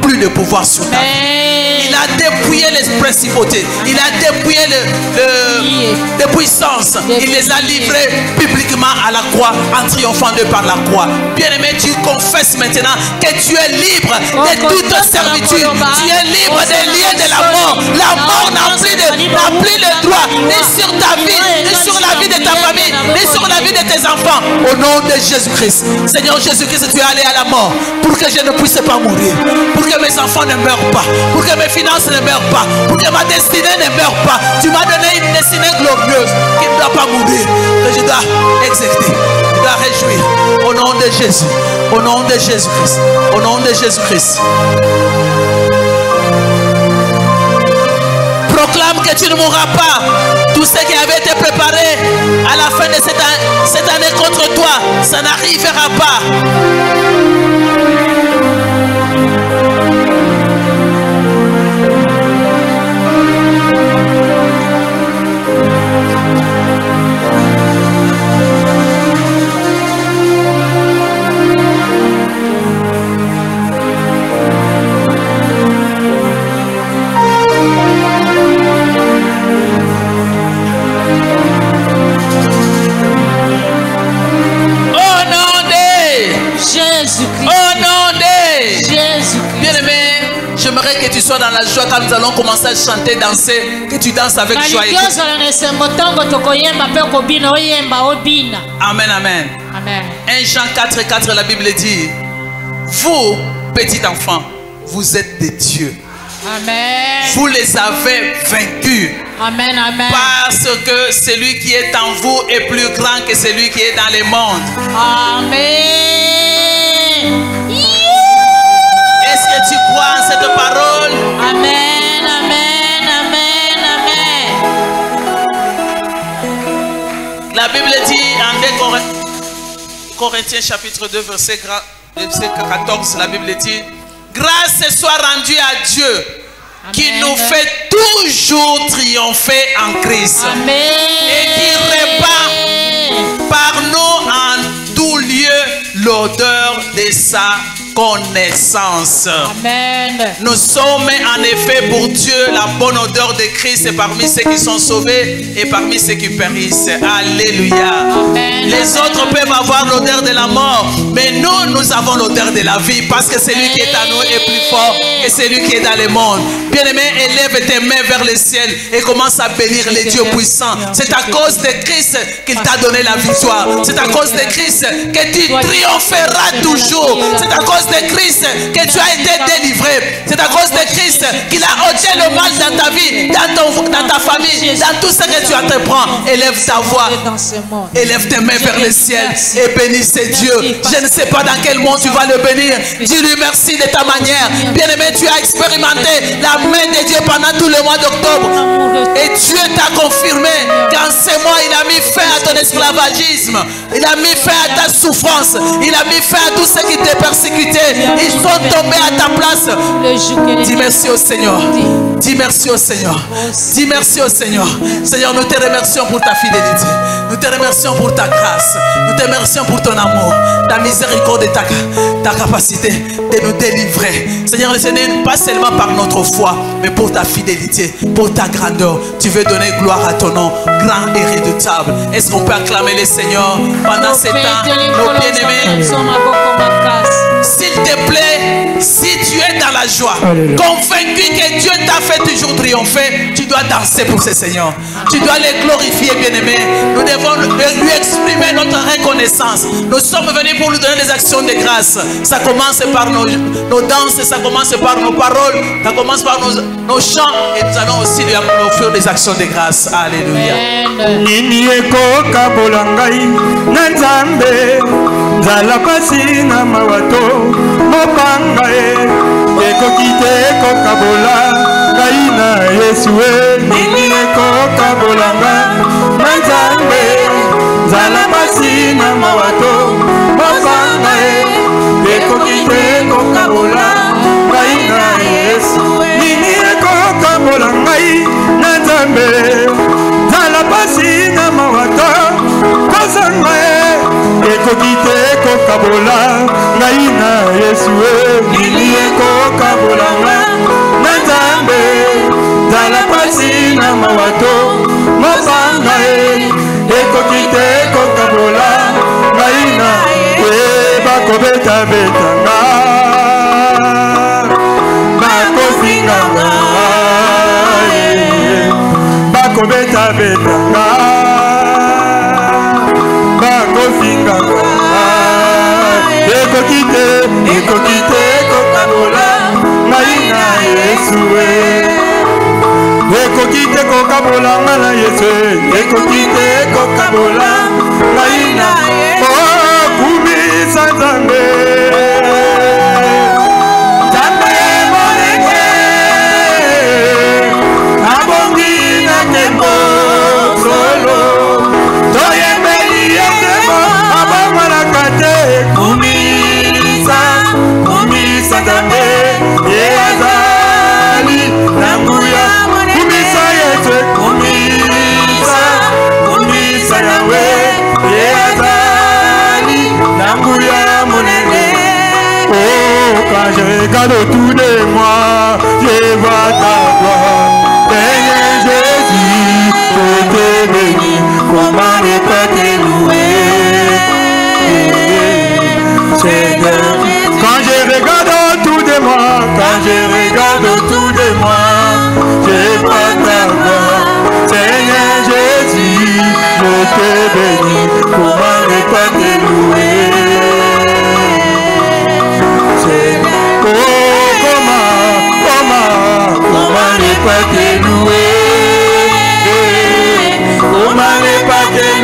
plus de pouvoir sur ta vie. Il a dépouillé les principautés, il a dépouillé les puissances, il les a livrés publiquement à la croix, en triomphant d'eux par la croix. Bien-aimé, tu confesses maintenant que tu es libre de toute servitude, tu es libre des liens de la mort. La mort n'a plus le droit ni sur ta vie, ni sur la vie de ta famille, ni sur la vie de tes enfants. Au nom de Jésus-Christ. Seigneur Jésus-Christ, tu es allé à la mort pour que je ne puisse pas mourir, pour que mes enfants ne meurent pas, pour que mes finances ne meurent pas, pour que ma destinée ne meure pas. Tu m'as donné une destinée glorieuse qui ne doit pas mourir, que je dois exécuter, je dois réjouir. Au nom de Jésus, au nom de Jésus-Christ, au nom de Jésus-Christ. Proclame que tu ne mourras pas. Tout ce qui avait été préparé à la fin de cette année contre toi, ça n'arrivera pas. J'aimerais que tu sois dans la joie quand nous allons commencer à chanter, danser, que tu danses avec joie. Amen, amen. Amen. 1 Jean 4,4, la Bible dit: vous, petits enfants, vous êtes des dieux. Amen. Vous les avez vaincus. Amen, amen. Parce que celui qui est en vous est plus grand que celui qui est dans le monde. Amen. Est-ce que tu crois en cette parole? Amen, amen, amen, amen. La Bible dit en 2 Corinthiens chapitre 2 verset 14, la Bible dit: grâce soit rendue à Dieu, amen, qui nous fait toujours triompher en Christ. Amen. Et qui répand par nous en tout lieu l'odeur de sa connaissance. Amen. Nous sommes en effet pour Dieu la bonne odeur de Christ parmi ceux qui sont sauvés et parmi ceux qui périssent. Alléluia. Amen. Les autres peuvent avoir l'odeur de la mort, mais nous avons l'odeur de la vie parce que celui qui est à nous est plus fort que celui qui est dans le monde. Bien-aimé, élève tes mains vers le ciel et commence à bénir les dieux puissants. C'est à cause de Christ qu'il t'a donné la victoire. C'est à cause de Christ que tu triompheras toujours. C'est à cause de Christ que tu as été délivré. C'est à cause de Christ qu'il a ôté le mal dans ta vie, dans ta famille, dans tout ce que tu entreprends. Élève ta voix, élève tes mains vers le ciel et bénissez Dieu. Je ne sais pas dans quel monde tu vas le bénir. Dis-lui merci de ta manière. Bien-aimé, tu as expérimenté la main de Dieu pendant tout le mois d'octobre. Et Dieu t'a confirmé qu'en ce mois, il a mis fin à ton esclavagisme. Il a mis fin à ta souffrance. Il a mis fin à tout ce qui te persécutait. Ils sont tombés à ta place. Dis merci au Seigneur. Dis merci au Seigneur. Dis merci au Seigneur. Seigneur, nous te remercions pour ta fidélité. Nous te remercions pour ta grâce. Nous te remercions pour ton amour, ta miséricorde et ta capacité de nous délivrer. Seigneur, ce n'est pas seulement par notre foi, mais pour ta fidélité, pour ta grandeur. Tu veux donner gloire à ton nom, grand et redoutable. Est-ce qu'on peut acclamer le Seigneur pendant ces temps, nos bien-aimés? S'il te plaît, si tu es dans la joie, convaincu que Dieu t'a fait toujours triompher, tu dois danser pour ce Seigneur. Tu dois le glorifier, bien-aimé. Nous devons lui exprimer notre reconnaissance. Nous sommes venus pour lui donner des actions de grâce. Ça commence par nos danses, ça commence par nos paroles, ça commence par nos chants, et nous allons aussi lui offrir des actions de grâce. Alléluia. Zala pasi na mawato mopanga ekokite kokabola ngai na Yesu nini ekokabolanga na Nzambe. Zala pasi na mawato mopanga ekokite kokabola ngai na Yesu nini ekokabola ngai na Nzambe. Zala pasi na mawato kozanga ekokite kokabola ngai na Yesu nini ekokabola na Nzambe. Zala pasi na mawato mopanga ekokite kokabola ngai na bakobetabetanga bakosinganga bakobetabetanga bakosinganga ekokite kokabola ngai na Yesu ekokite kokabola ngai na Yesu ekokite kokabola ngai na kumisa Nzambe Nzambe moleke abongi na tembo solo toyembeli yetemo abongolaka te kumisa Nzambe ezali na nguya kumisa Yesu kumisa Yawe ezali na nguya monene. Oh, quand je regarde autour de moi, je vois ta gloire. Seigneur Jésus, je te bénis, comment ne pas te louer? Seigneur, quand je regarde autour de moi, je vois ta gloire. Seigneur Jésus, je te bénis, comment ne pas te louer? Oh, comment ne pas te louer? Comment ne pas te louer?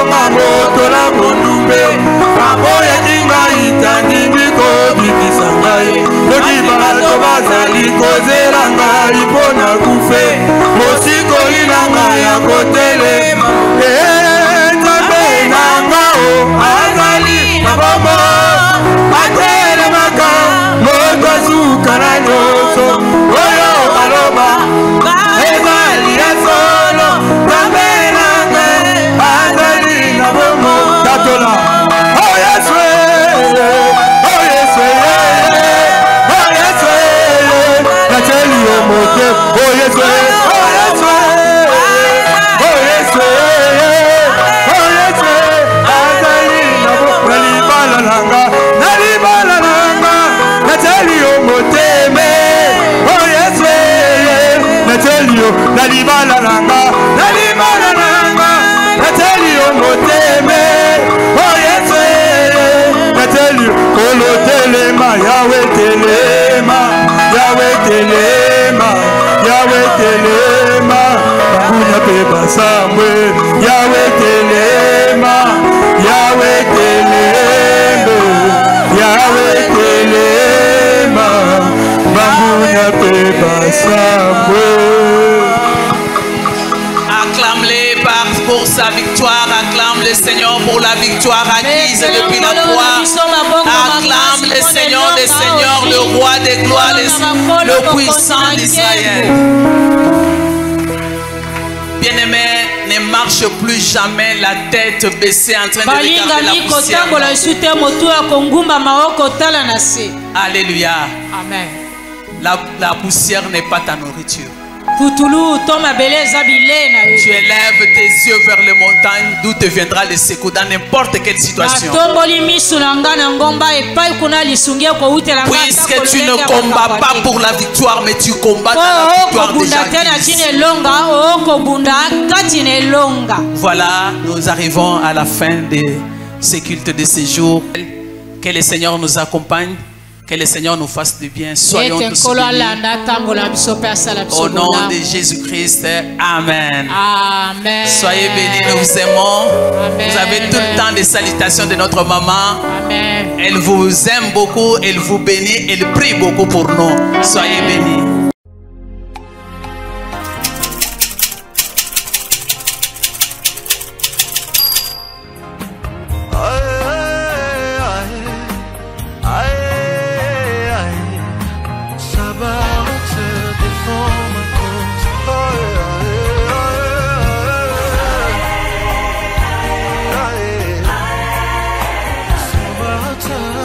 konga moto la mondumbe aboya kinga itandimi kobikisa ngai soki bato bazali kozela ngai mpo na kufe mosikoli na ngai ya kotelema nzambe na ngao azali na bombo atelemaka moto azuka na nyonso oyo aloba ezali ya solo nzambe na ngai azali na bombo tatola oh yesu oh yesu oh yesu nateli yo mote oh yesu oh yesu oh yesu oh yesu azali na bombo nalibala nanga nateli yo moteme oh yesu nateli yo nalibala nanga nateli yo moteme oh yesu nateli yo kolo telema yawe telema yawe telema yawe telema babunya pe basambwe yawe telema yawe telema yawe telema babunya pe basambwe. Acclame-le pour sa victoire, acclame le Seigneur pour la victoire acquise depuis la croix. Acclame le Seigneur des seigneurs, le roi des gloires, le puissant d'Israël. Bien-aimé, ne marche plus jamais la tête baissée en train de regarder la poussière. Alléluia. Amen. La poussière n'est pas ta nourriture. Tu élèves tes yeux vers les montagnes d'où te viendra le secours dans n'importe quelle situation. Puisque tu ne combats pas pour la victoire, mais tu combats dans la victoire déjà acquise. Voilà, nous arrivons à la fin de ce culte de ce jour. Que le Seigneur nous accompagne. Que le Seigneur nous fasse du bien. Soyons tous bénis. Au nom de Jésus-Christ. Amen. Amen. Soyez bénis, nous vous aimons. Amen. Vous avez tout le temps des salutations de notre maman. Amen. Elle vous aime beaucoup, elle vous bénit, elle prie beaucoup pour nous. Soyez bénis. Time.